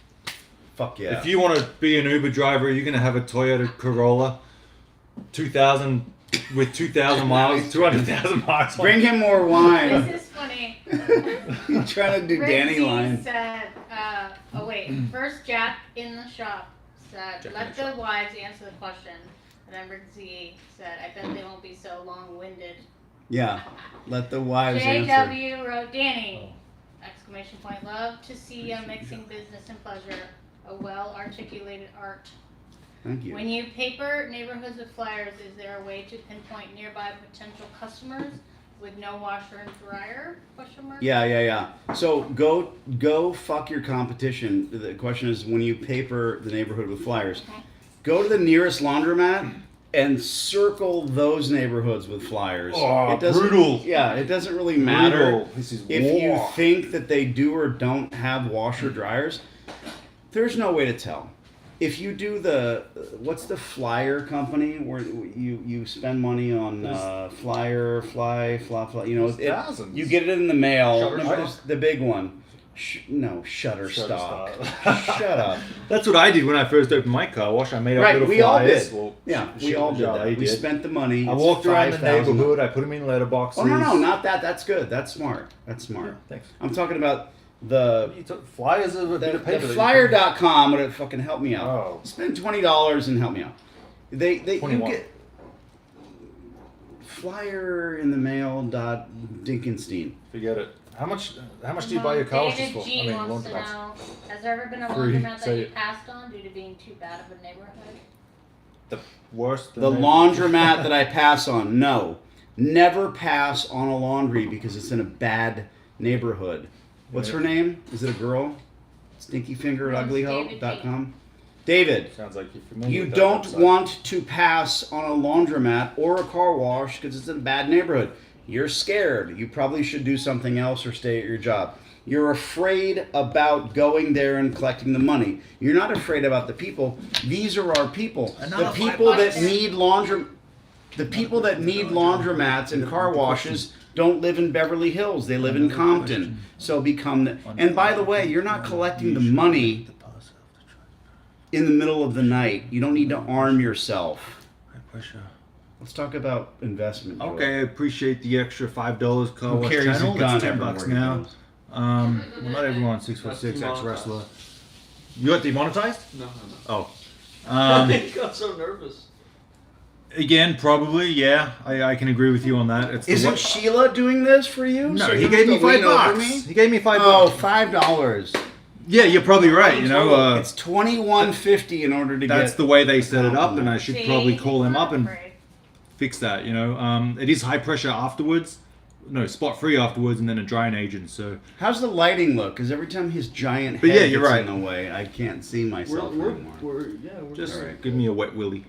Fuck yeah. If you want to be an Uber driver, you're going to have a Toyota Corolla 2000 with 2,000 miles, 200,000 miles. Bring him more wine. This is funny. He's trying to do Danny Ritzy line. said, first Jack in the shop said, Jack let in the the wives answer the question. And then Ritzy said, I bet they won't be so long-winded. Yeah. Let the wives answer. JW wrote, Danny, exclamation point, love to see you mixing business and pleasure, a well-articulated art. Thank you. When you paper neighborhoods with flyers, is there a way to pinpoint nearby potential customers with no washer and dryer? Question mark. Yeah. So go fuck your competition. The question is, when you paper the neighborhood with flyers, go to the nearest laundromat and circle those neighborhoods with flyers. Oh, it doesn't, brutal. Yeah, it doesn't really matter Brutal. This is if war. you think that they do or don't have washer dryers. There's no way to tell. If you do what's the flyer company where you spend money on flyer, fly, you know, There's thousands. you get it in the mail. Shutterstock? Remember there's the big one. Shutterstock. Shut up. That's what I did when I first opened my car wash. I made up Right, little we all flyers. did. Well, Yeah, sh- we all did yeah, that. I We did. spent the money. I It's walked around the 5,000. neighborhood. I put them in letterboxes. Oh no, not that. That's good. That's smart. That's smart. Yeah, thanks. I'm talking about the Flyers are a bit the of paper. that you flyer.com would fucking help me out. Oh. Spend $20 and help me out. They you 21. get flyer in the mail dot Dinkenstein. Forget it. How much do you buy your car washes David for? G wants to know, has there ever been a Free, laundromat say that you it. passed on due to being too bad of a neighborhood? The worst. The laundromat that I pass on, no. Never pass on a laundry because it's in a bad neighborhood. What's her name? Is it a girl? Stinkyfinger at uglyhope.com. David, Sounds like you're familiar you with that don't website. want to pass on a laundromat or a car wash because it's in a bad neighborhood. You're scared. You probably should do something else or stay at your job. You're afraid about going there and collecting the money. You're not afraid about the people. These are our people. Another The people that $5. need laundromats and car washes don't live in Beverly Hills. They live in Compton. So and by the way, you're not collecting the money in the middle of the night. You don't need to arm yourself. Let's talk about investment. Joel. Okay, I appreciate the extra $5 car Who wash carries channel. a gun That's $10 everywhere he now. goes? Well, not everyone's 6'6" ex wrestler. You got demonetized? No. Oh. I got so nervous. Again, probably, yeah. I can agree with you on that. It's the Isn't one- Sheila doing this for you? No, So he you gave me have to lean over $5. me? He gave me $5. Oh, $5. Yeah, you're probably right. You know, It's $21.50 in order to that's get. the way they set it up, and I should See, probably call he's them not up and afraid. fix that. You know, it is high pressure afterwards. No, spot free afterwards, and then a drying agent. So How's the lighting look? Because every time his giant But head yeah, you're gets right. in the way, I can't see myself anymore. We're just Alright. give me a wet willy.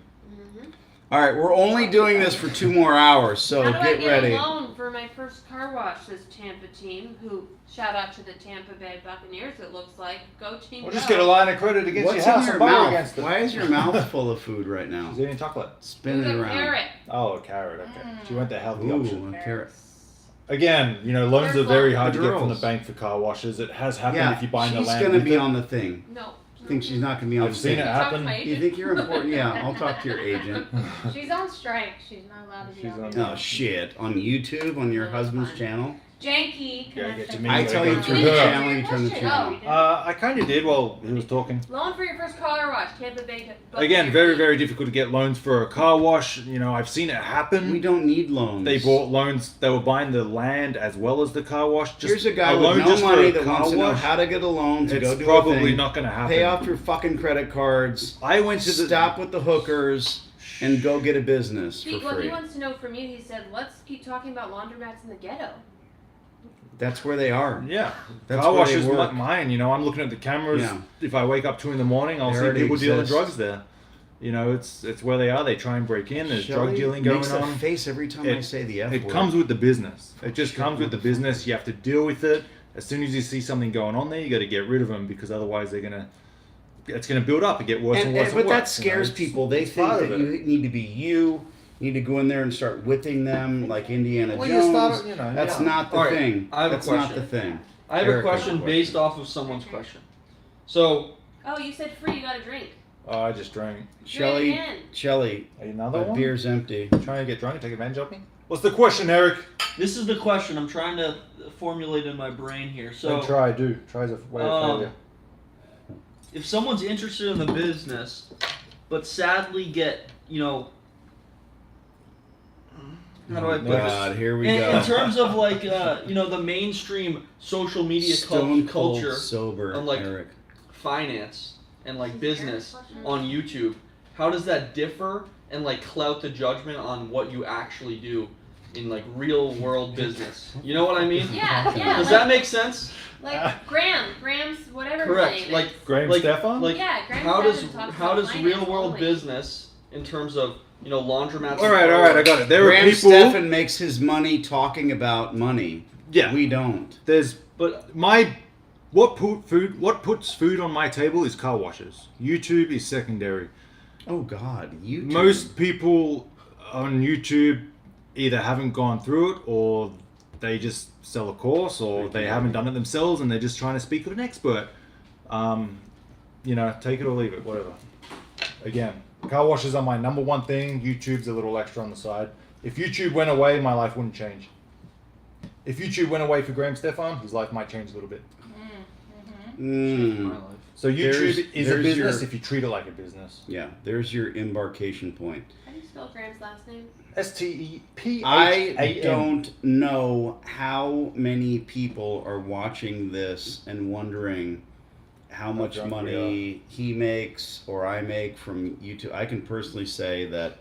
All right, we're only doing this for 2 more hours, so How do I get get ready. a loan for my first car wash? Says Tampa team. Who shout out to the Tampa Bay Buccaneers. It looks like go team. We'll go. just get a line of credit against What's your house in your and borrow mouth? against it. Why is your mouth full of food right now? She's eating chocolate. Spinning Who's a around. carrot? Oh, a carrot. Okay. She went the healthy option. Ooh, a carrot. Again, you know, loans are Where's very loan? hard to The get from the girls. bank for car washes. It has happened Yeah, if you buy the she's land. gonna with be it. on the thing. No. I think she's not gonna be on I've the seen thing. it Talk to happen. my You agent. think you're important? Yeah, I'll talk to your agent. She's on strike. She's not allowed to be She's on on- the Oh shit! On YouTube, on your No, husband's fine. channel. Janky Yeah, get to connection. me. I gotta tell go you through turn You the didn't her. channel, you turn the answer your channel. question. I kind of did while he was talking. Loan for your first car wash. Tampa Bay. Again, very, very difficult to get loans for a car wash. You know, I've seen it happen. We don't need loans. They bought loans. They were buying the land as well as the car wash. Just Here's a guy loan with no just for money a that car wants to know wash, how to get a loan to It's go do a probably thing. not going to happen. Pay off your fucking credit cards. I went to the Stop with the hookers and go get a business for See, what he free. wants to know from you, he said, let's keep talking about laundromats in the ghetto. That's where they are. Yeah, That's car where wash they is work. mine. You know, I'm looking at the cameras. Yeah. If I wake up 2 in the morning, I'll They see already people dealing exist. drugs there. You know, it's where they are. They try and break in. There's drug Shelley dealing going makes on. a face every time I It- say the F It word. comes with the business. It just Shit, comes with the business. You have to deal with it. As soon as you see something going on there, you got to get rid of them because otherwise it's gonna build up and get worse and, worse. but and that worse, scares you know? people. They It's think part that of you it. need to be you. You need to go in there and start whipping them like Indiana Well, you Jones. start, you know, That's yeah. not the All right, thing. I have a That's not question. the thing. I have Eric a has a question question. based off of someone's question. So, Oh, you said free, you got a drink. Oh, I just drank. Shelly, again. Shelly, Another that one? beer's empty. Trying to get drunk and take advantage of me? What's the question, Eric? this is the question I'm trying to formulate in my brain here. So, do. Try's a way of failure. if someone's interested in the business, but sadly get, you know, how do I put God, this? here we In go. terms of like, you know, the mainstream social media Stone cold culture, sober, unlike- Eric. finance, and like business on YouTube, how does that differ and like clout the judgment on what you actually do in like real world business? You know what I mean? Yeah, yeah. Does like, that make sense? like Graham's whatever Correct. his name Like, is. Graham like- Stefan? like Yeah, Graham's how dad does talks how about does finance real world only. business in terms of, you know, laundromats? All right, I got it. There Graham are people. Stefan makes his money talking about money. Yeah. We don't. There's But what puts food on my table is car washes. YouTube is secondary. Oh God, you. Most people on YouTube either haven't gone through it or they just sell a course or they haven't done it themselves and they're just trying to speak with an expert. You know, take it or leave it, whatever. Again, car washes are my number one thing. YouTube's a little extra on the side. If YouTube went away, my life wouldn't change. If YouTube went away for Graham Stefan, his life might change a little bit. Mm, So YouTube There's- is a there's business your- if you treat it like a business. yeah, there's your embarkation point. How do you spell Graham's last name? STEPHAM. I don't know how many people are watching this and wondering how much drunk we money he makes or I make from YouTube. I can personally say that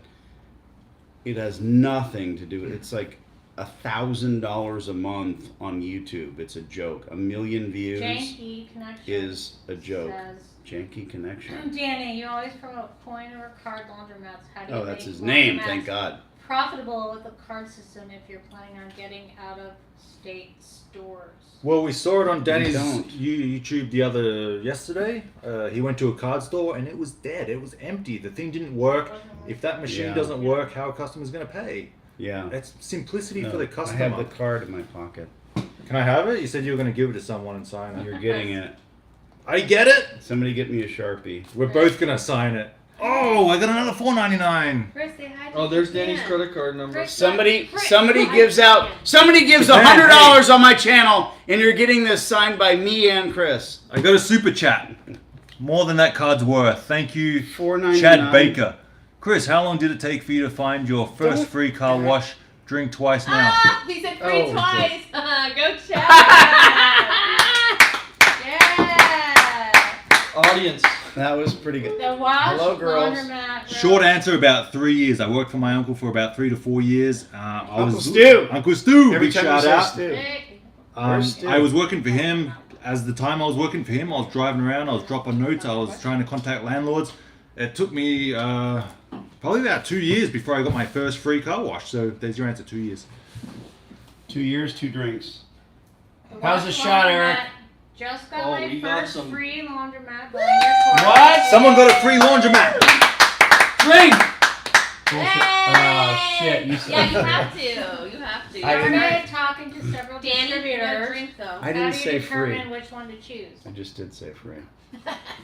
it has nothing to do with it's like $1,000 a month on YouTube. It's a joke. 1 million views Janky connection is a joke. says, Janky connection. Danny, you always promote coin or card laundromats. How do you Oh, that's make his name, laundromats thank God. profitable with a card system if you're planning on getting out of state stores? Well, we saw it on Danny's don't. YouTube yesterday. He went to a card store and it was dead. It was empty. The thing didn't work. If that machine Yeah. doesn't work, how are customers going to pay? Yeah. It's simplicity No, for the I customer. have the card in my pocket. Can I have it? You said you were going to give it to someone and sign it. You're getting it. I get it. Somebody get me a Sharpie. We're both going to sign it. Oh, I got another $4.99. Chris, say hi to oh, there's Japan. Danny's credit card number. Chris, Somebody Chris, gives Japan. $100 on my channel, and you're getting this signed by me and Chris. I got a super chat. More than that card's worth. Thank you, $4.99. Chad Baker. Chris, how long did it take for you to find your first Don't- free car wash? Drink twice now. Ah, he said free Oh, twice. Go Chad. yeah. Audience. That was pretty good. The wash Hello, girls. laundromat. Short answer, about 3 years. I worked for my uncle for about 3 to 4 years. Uncle Stu. Uncle Stu, Every big time you shout say out. Stu. Where's Stu? I was working for him. As the time I was working for him, I was driving around, I was dropping notes, I was trying to contact landlords. It took me probably Probably about 2 years before I got my first free car wash. So there's your answer, 2 years. 2 years, 2 drinks. The How's wash the shot, laundromat Eric? Just got Oh, my we got first some- free laundromat buying your car. What? Someone got a free laundromat. Drink! Hey! shit, you said Yeah, you free. have to. You have to. I I didn't- started talking to several Danny, you gotta distributors. drink though. I didn't How do say you free. determine which one to choose? I just did say free.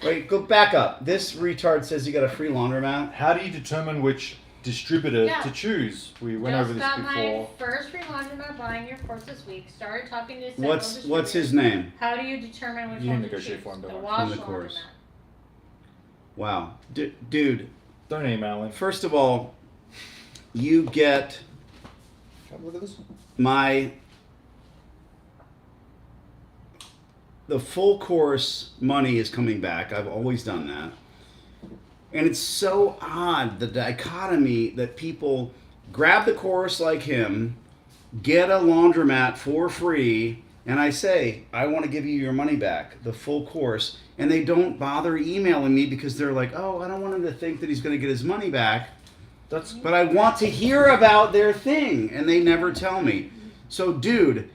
Wait, go back up. This retard says you got a free laundromat. How do you determine which distributor Yeah. to choose? We went Just over this got before. my first free laundromat buying your course this week. Started talking to several What's his distributors. name? How do you determine which You one can to negotiate choose? for him, don't The worry. wash In the course. laundromat. Wow, dude. Don't email him. First of all, you get Have a look at this. the full course money is coming back. I've always done that. And it's so odd, the dichotomy that people grab the course like him, get a laundromat for free, and I say, I want to give you your money back, the full course, and they don't bother emailing me because they're like, oh, I don't want him to think that he's going to get his money back. But I want to hear about their thing, and they never tell me. So, dude,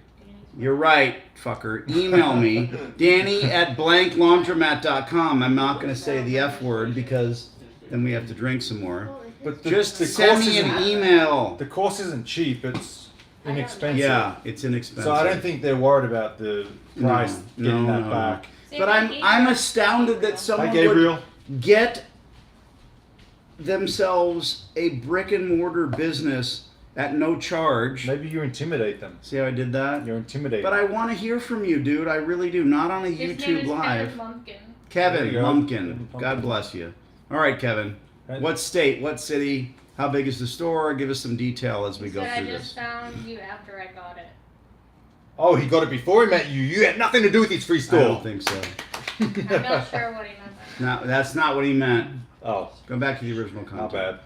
you're right, fucker. Email me, Danny@blanklaundromat.com. I'm not going to say the F word because then we have to drink some more. But Just send me an email. The course isn't cheap. It's inexpensive. Yeah, it's inexpensive. So I don't think they're worried about the price getting no, that no. back. But I'm astounded that someone Hi, Gabriel. would get themselves a brick and mortar business at no charge. Maybe you intimidate them. See how I did that? You're intimidating. But I want to hear from you, dude. I really do. Not on a His name YouTube is live. Kevin Lumpkin. Kevin There you go. Lumpkin. God bless you. All right, Kevin. Right. What state? What city? How big is the store? Give us some detail as we He go said, through I just this. found you after I got it. Oh, he got it before he met you. You had nothing to do with his free I store. don't think so. I'm not sure what he meant by that. No, that's not what he meant. Oh, Go back to the original content. not bad.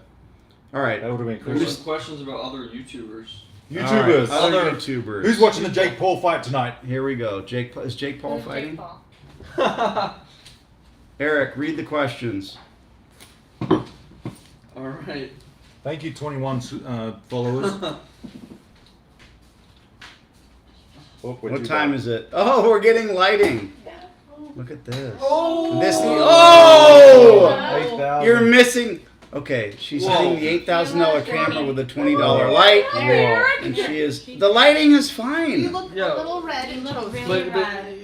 All right. That would have been cool. There's some questions about other YouTubers. YouTubers. All right, other Other- YouTubers. Who's watching the Jake Paul fight tonight? Here we go. Is Jake Paul Who's Jake fighting? Paul? Eric, read the questions. All right. Thank you, 21 followers. What time is it? Oh, we're getting lighting. Look at this. Oh! This. Oh! 8,000. You're missing. Okay, she's Whoa. hitting the $8,000 camera with a $20 light, Whoa. and she is. The lighting is You fine. look Yeah. a little red and little Really really But red.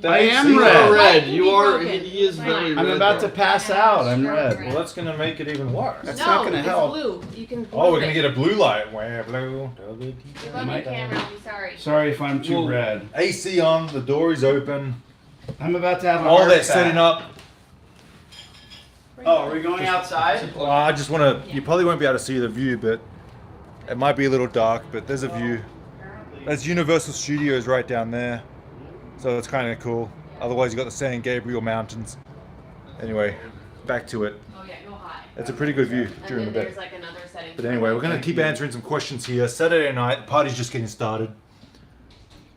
I am You red. are red. Light can You be are. broken. He is very red. I'm about to though. pass out. I'm red. Well, that's going to make it even worse. That's no, not gonna it's help. blue. You can. Oh, we're blue going to it. get a blue light. Where blue? We love you, camera. I'm sorry. Sorry if I'm too Well, red. AC on. The door is open. I'm about to have a All heart that attack. setting up. Oh, are we going outside? Well, I just want to. You probably won't be able to see the view, but it might be a little dark. But there's a view. There's Universal Studios right down there, so it's kind of cool. Otherwise, you got the San Gabriel Mountains. Anyway, back to it. Oh yeah, go high. It's a pretty good view And during the then day. there's like another setting. But anyway, we're gonna keep answering some questions here. Saturday night, the party's just getting started.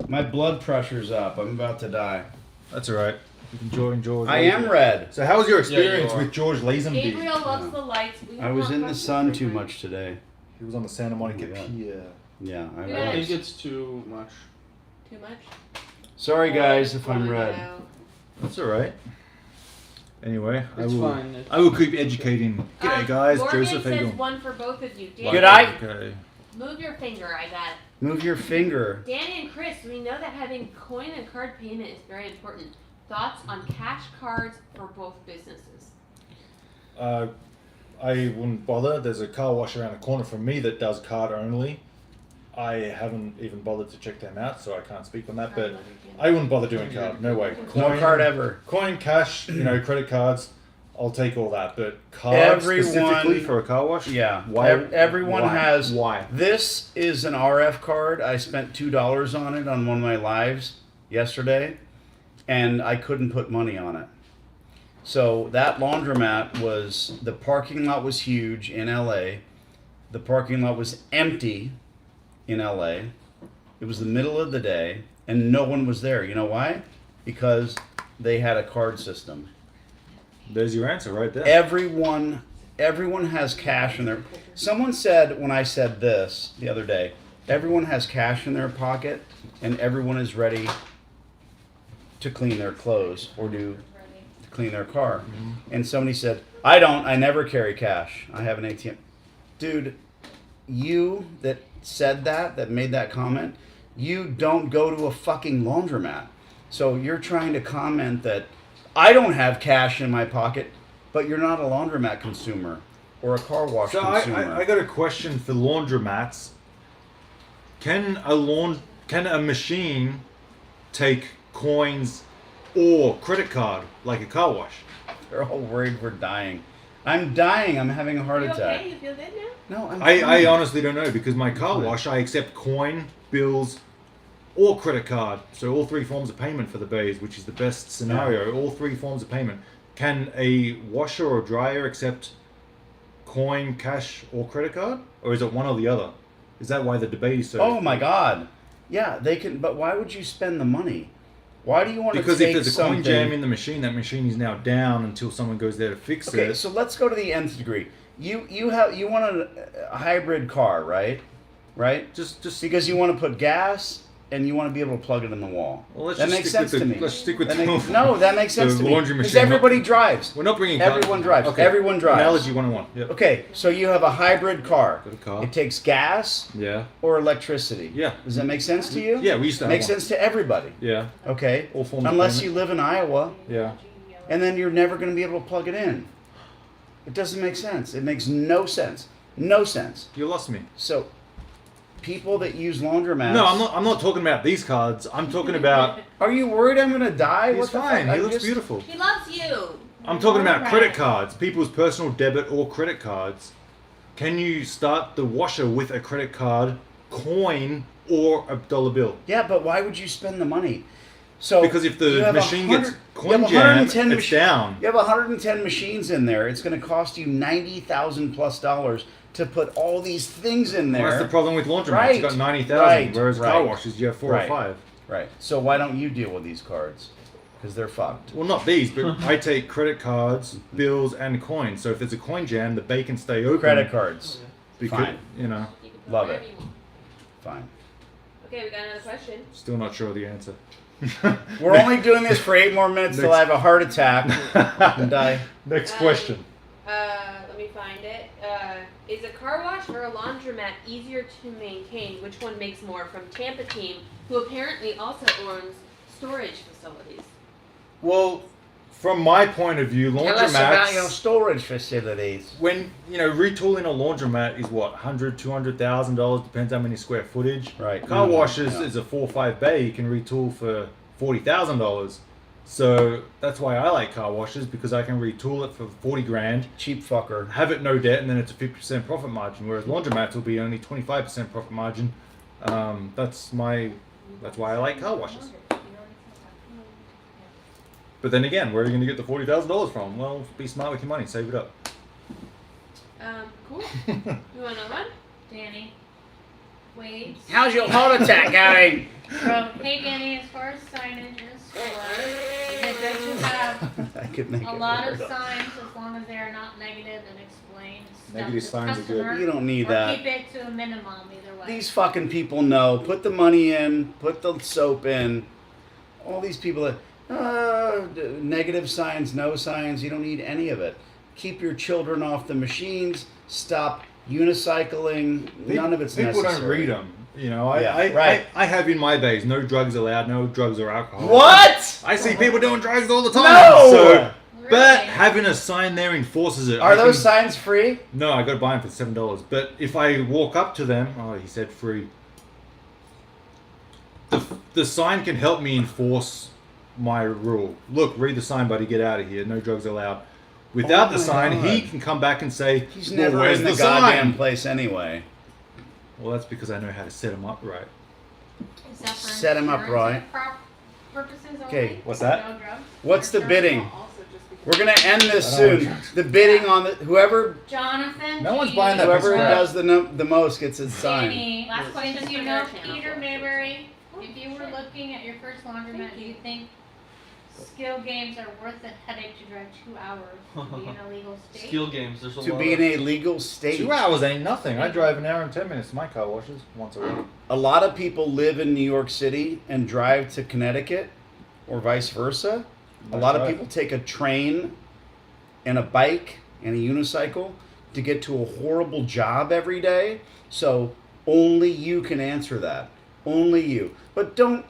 My blood pressure's up. I'm about to die. That's all right. You can join George. I am red. So, how was your Yeah, you experience are. with George Lazenby? Gabriel loves the lights. We I was want in the questions sun for too him. much today. He was on the Santa Monica Oh my God. Pier. Yeah, I Yeah. I was. think it's too much. Too much. Sorry guys if I'm Blowing it red. out. That's all right. Anyway, It's fine. I will keep educating. G'day, guys. Morgan Joseph says Hagel. one for both of you. Good Danny, eye. Okay. move your finger. I got it. Move your finger. Danny and Chris, we know that having coin and card payment is very important. Thoughts on cash cards for both businesses? I wouldn't bother. There's a car wash around the corner from me that does card only. I haven't even bothered to check them out, so I can't speak on that. But I wouldn't bother doing card. No way. No card ever. Coin, cash, credit cards. I'll take all that. But cards specifically Everyone- for a car wash? Yeah. Why? Everyone Why? has. Why? This is an RF card. I spent $2 on it on one of my lives yesterday, and I couldn't put money on it. So that laundromat was, the parking lot was huge in LA. The parking lot was empty in LA. It was the middle of the day, and no one was there. You know why? Because they had a card system. There's your answer right there. Everyone everyone has cash in their. Someone said when I said this the other day, everyone has cash in their pocket, and everyone is ready to clean their clothes or to clean their car. And somebody said, I don't. I never carry cash. I have an ATM. Dude, you that said that made that comment, you don't go to a fucking laundromat. So you're trying to comment that I don't have cash in my pocket, but you're not a laundromat consumer or a car wash So consumer. I got a question for laundromats. Can a machine take coins or credit card like a car wash? They're all worried we're dying. I'm dying. I'm having a heart You attack. okay? You feel good now? No, I'm I fine. honestly don't know because my car wash, I accept coin, bills, or credit card. So all three forms of payment for the bays, which is the best scenario. All three forms of payment. Can a washer or dryer accept coin, cash, or credit card? Or is it one or the other? Is that why the debate is so... Oh my God. Yeah, they can. But why would you spend the money? Why do you want Because to if take there's a coin something? jam in the machine, that machine is now down until someone goes there to fix Okay, it. so let's go to the nth degree. You want a hybrid car, right? Right? Just Because you want to put gas and you want to be able to plug it in the wall. Well, let's that just makes stick sense with to the- me. let's stick with that the- no, that makes sense the to me. laundry Because machine, everybody drives. we're not bringing Everyone drives. Everyone drives. Analogy 101. Yep. Okay, so you have a hybrid car. Got a car. It takes gas Yeah. or electricity. Yeah. Does that make sense to you? Yeah, we used to have Makes one. sense to everybody. Yeah. Okay. All forms of Unless payment. you live in Iowa, Yeah. and then you're never going to be able to plug it in. It doesn't make sense. It makes no sense. No sense. You lost me. So, people that use laundromats. No, I'm not talking about these cards. I'm talking about... Are you worried I'm going to die? He's What the fine. fuck? He I looks just- beautiful. He loves you. I'm talking about Right. credit cards. People's personal debit or credit cards. Can you start the washer with a credit card, coin, or a dollar bill? Yeah, but why would you spend the money? So Because if you the have machine 100 gets you coin have jam, 110 it's down. You have 110 machines in there. It's going to cost you $90,000+ to put all these things in there. Well, that's the problem with laundromats. Right. You've got 90,000, Right. whereas car Right. washes, you have 4 Right. or 5. Right. So why don't you deal with these cards? Because they're fucked. Well, not these, but I take credit cards, bills, and coins. So if there's a coin jam, the bay can stay open. Credit cards. Because, Fine. you know, You can put Love whatever it. you want. Fine. Okay, we got another question. still not sure of the answer. We're only doing this for 8 more minutes till I have a heart attack and die. Next Um, question. Let me find it. Is a car wash or a laundromat easier to maintain? Which one makes more? From Tampa Team, who apparently also owns storage facilities. Well, from my point of view, Tell us about your laundromats, storage facilities. when, retooling a laundromat is what, $100,000, $200,000, depends how many square footage. Right. Car washes Yeah. is a 4 or 5 bay, you can retool for $40,000. So that's why I like car washes, because I can retool it for 40 grand, Cheap fucker. have it no debt, and then it's a 50% profit margin. Whereas laundromats will be only 25% profit margin. That's why I like car washes. But then again, where are you going to get the $40,000 from? Well, be smart with your money, save it up. Cool. You want another one? Danny. Wade. How's your heart attack going? From Hey Danny, as far as signage is for, is that you have I could make a it lot of work. signs as long as they are not negative and explain stuff Negative to the signs are good. customer, You don't need or that. keep it to a minimum either way. These fucking people know. Put the money in. Put the soap in. All these people that negative signs, no signs. You don't need any of it. Keep your children off the machines. Stop unicycling. None of it's People necessary. don't read them. Yeah, right. I have in my bays, no drugs allowed, no drugs or alcohol. What? I see people doing drugs all the time. No! So, but Really? having a sign there enforces it. Are I those can- signs free? No, I got to buy them for $7. But if I walk up to them, oh, he said free. The sign can help me enforce my rule. Look, read the sign, buddy. Get out of here. No drugs allowed. Without Oh the my sign, God. he can come back and say, He's well, never where's in the, the goddamn sign? place anyway. Well, that's because I know how to set them up right. Is that for Set 'em up insurance right. Purposes only? Okay, what's that? No drugs? What's the Insurance? bidding? Also, just because We're gonna end this I don't soon. know. The bidding on the whoever Jonathan. No one's G. buying that whoever Right. does the most gets its sign. Danny, Last question since for you their know channel. Peter Mayberry, if you were looking at your first laundromat, do you think Skill games are worth the headache to drive 2 hours to be in a legal state. Skill games. There's a To lot be of, in a legal state. 2 hours ain't nothing. I drive an hour and 10 minutes to my car washes once a week. A lot of people live in New York City and drive to Connecticut or vice versa. A lot of people take a train and a bike and a unicycle to get to a horrible job every day. So only you can answer that. Only you. But don't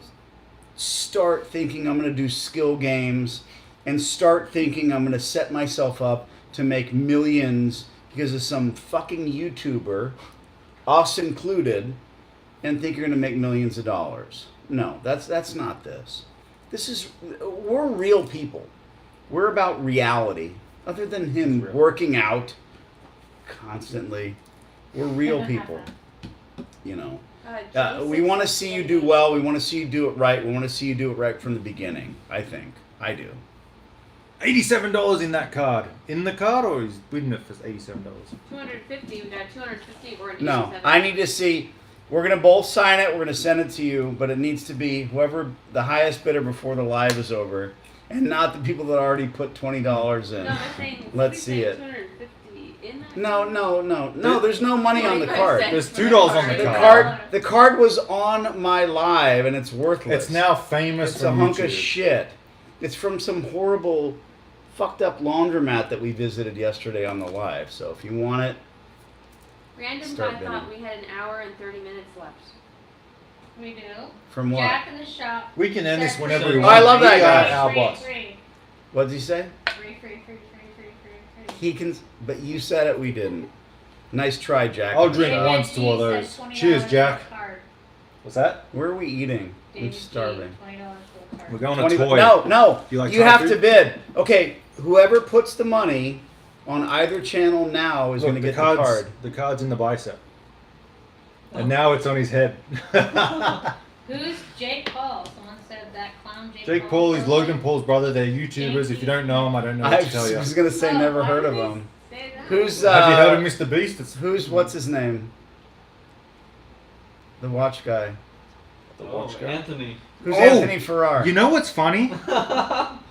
start thinking I'm going to do skill games and start thinking I'm going to set myself up to make millions because of some fucking YouTuber, us included, and think you're going to make millions of dollars. No, that's not this. We're real people. We're about reality. Other than him working out constantly, we're real people. You know. We want to see you do well. We want to see you do it right. We want to see you do it right from the beginning. I think. I do. $87 in that card. In the card, or he's bidding it for $87? 250. We got 250. We're at No, 87. I need to see. We're gonna both sign it. We're gonna send it to you, but it needs to be whoever the highest bidder before the live is over, and not the people that already put $20 in. No, I'm saying. Let's see it. 250 in that. No. There's no money on the card. There's $2 on the card. The card was on my live, and it's worthless. It's now famous It's from a hunk YouTube. of shit. It's from some horrible, fucked up laundromat that we visited yesterday on the live. So if you want it, Random Start guy thought bidding. we had an hour and 30 minutes left. We do. from what? Jack in the shop. We can end this said whenever free. we Oh, want. I love that We guy. are our Free, boss. free, What did he say? free, free, free, free, free, free. He can, but you said it. We didn't. Nice try, Jack. I'll drink David once to G all said those. $20 Cheers, for Jack. the card. What's that? Where are we eating? I'm David G, starving. $20 for the card. We're going 20 to toy. No. You like You Thai have food? to bid. Okay, whoever puts the money on either channel now is Look, going to get the card's, card. The card's in the bicep. And now it's on his head. Who's Jake Paul? Someone said that clown Jake, Jake Paul, he's Paul. Logan Paul's brother. They're YouTubers. If you don't know them, I don't know what I to tell you. was going to say Oh, never why heard did of they him. say that? Who's Have you heard of Mr. Beast? It's Who's what's his name? The watch guy. the watch guy. Anthony. Who's Oh, Anthony Farrar? You know what's funny?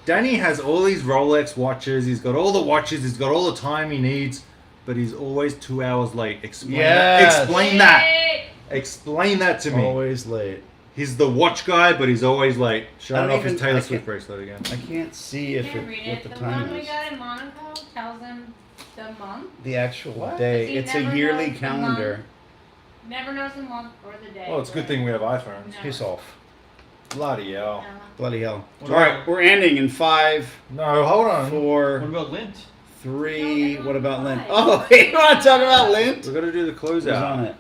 Danny has all these Rolex watches. He's got all the watches. He's got all the time he needs, but he's always 2 hours late. Explain Yes. that. Explain that. Jake! Explain that to me. Always late. He's the watch guy, but he's always late. I Showing don't off his even- Taylor I Swift can't- bracelet again. I can't see if Can't it, read what it. the The time one we is. got in Monaco tells them the month. The actual What? day. He It's a never yearly knows the calendar. Never knows the month or the day. Well, it's a good thing we have iPhones. No. Piss off. Bloody hell. No. Bloody hell. What All right, we're ending in 5, No, hold on. What 4, about lint? 3. No, What about Lint? why? Oh, you want to talk about Lint? We're gonna do the Who's on closeout. it?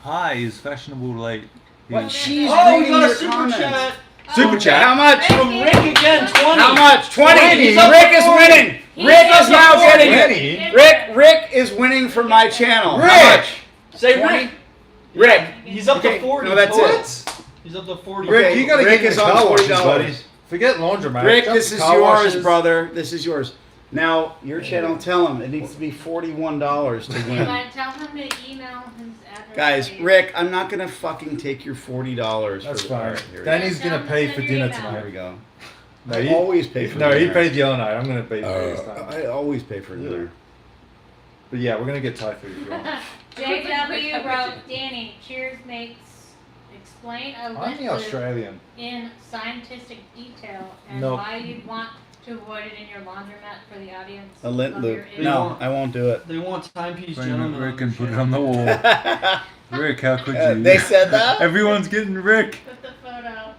Hi is fashionable late. What? Yeah. She's Oh, we reading got your a super comments. chat. Super chat. How much? Thank From you. Rick again, 20. How much? 20. He's up Rick to is 40. winning. He's Rick up is to now 40. getting it. Rick is winning from my channel. How Rick! much? Say 20? Rick. Rick. He's up Okay, to 40. no, that's total. it. He's up to 40. Rick, Okay, you gotta Rick get is your on car washes, $40. buddy. Forget laundromat. Rick, Just this is car yours, washes. brother. This is yours. Now, your channel, tell him it needs to be $41 to You win. gotta tell him to email his address. Guys, to you. Rick, I'm not going to fucking take your $40. That's for fine. Alright, here we go. Danny's gonna pay for dinner Here tonight. we go. No, I he, always pay for no, dinner. he paid the other night. I'm gonna pay for this time. I always pay for dinner. But yeah, we're gonna get Thai food if you want. JW wrote, Danny, cheers mates. Explain a I'm the lint Australian. in scientific detail and Nope. why you'd want to avoid it in your laundromat for the audience. A lint of loop. your No, I won't do it. They want timepiece gentlemen. Rick on and the put it show. on the wall. Rick, how could you? They said that? Everyone's getting Rick. Put the photo.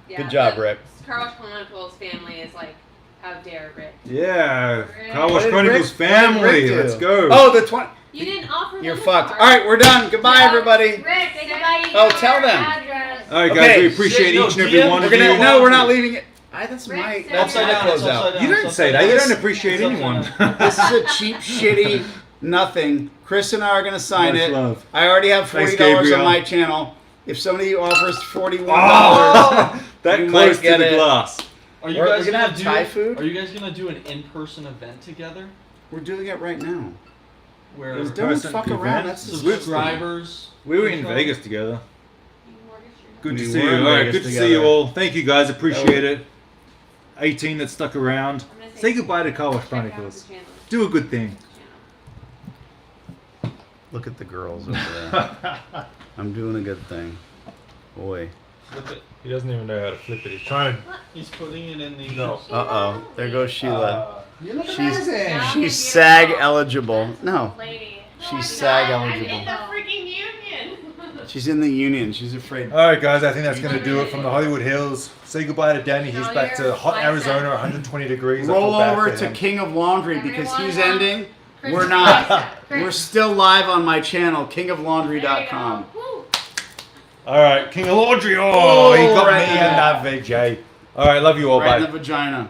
Yeah, Good job, but Rick. Chronicles family is like, how dare Rick? Yeah, Car What Wash did Chronicles Rick- what did family. Rick do? Let's go. Oh, the 20. You didn't offer them You're the fucked. card. All right, we're done. Goodbye, Yeah. everybody. Rick, say goodbye to Oh, your tell them. address. All right, guys, Okay. we appreciate No, each and every DM, one We're of you. gonna. No, we're not leaving it. That's Rick my. said That's my Upside down, it's closeout. upside down. You don't say that. You don't appreciate It's anyone. upside This is a cheap, shitty nothing. Chris and I are gonna sign Much it. love. I already have Thanks, $40 on Gabriel. my channel. If somebody offers $41, Oh, that You close might to get the it. glass. Are you We're guys gonna gonna have do Thai food? Are you guys gonna do an in-person event together? we're doing it right now. Where Don't person fuck event? around. That's the subscribers? We were in can come? Vegas together. Good to We see were you. in All right, Vegas good to see together. you all. Thank you guys. Appreciate it. 18 that stuck around, I'm gonna say goodbye to Car Wash check out Chronicles. the channel. Do a good thing. Look at the girls over there. I'm doing a good thing. Boy. Look at, He doesn't even know how to flip it. He's trying to. he's putting it in the. No. Uh-oh. There goes Sheila. You look She's- amazing. Now She's you're SAG beautiful. eligible. That's a No. Lady. She's SAG I'm eligible. in the freaking union. She's in the union. She's afraid. All right, guys. I think that's going to do it from the Hollywood Hills. Say goodbye to Danny. He's Show back to your hot bicep. Arizona, 120 degrees. I Roll feel bad over for to him. King of Laundry because he's Everyone ending. Chris We're not. Chris. We're still live on my channel, kingoflaundry.com. Woo. All right, King of Laundry. Oh, he got right me in and that VJ. All right, love you all. Right Bye. in the vagina.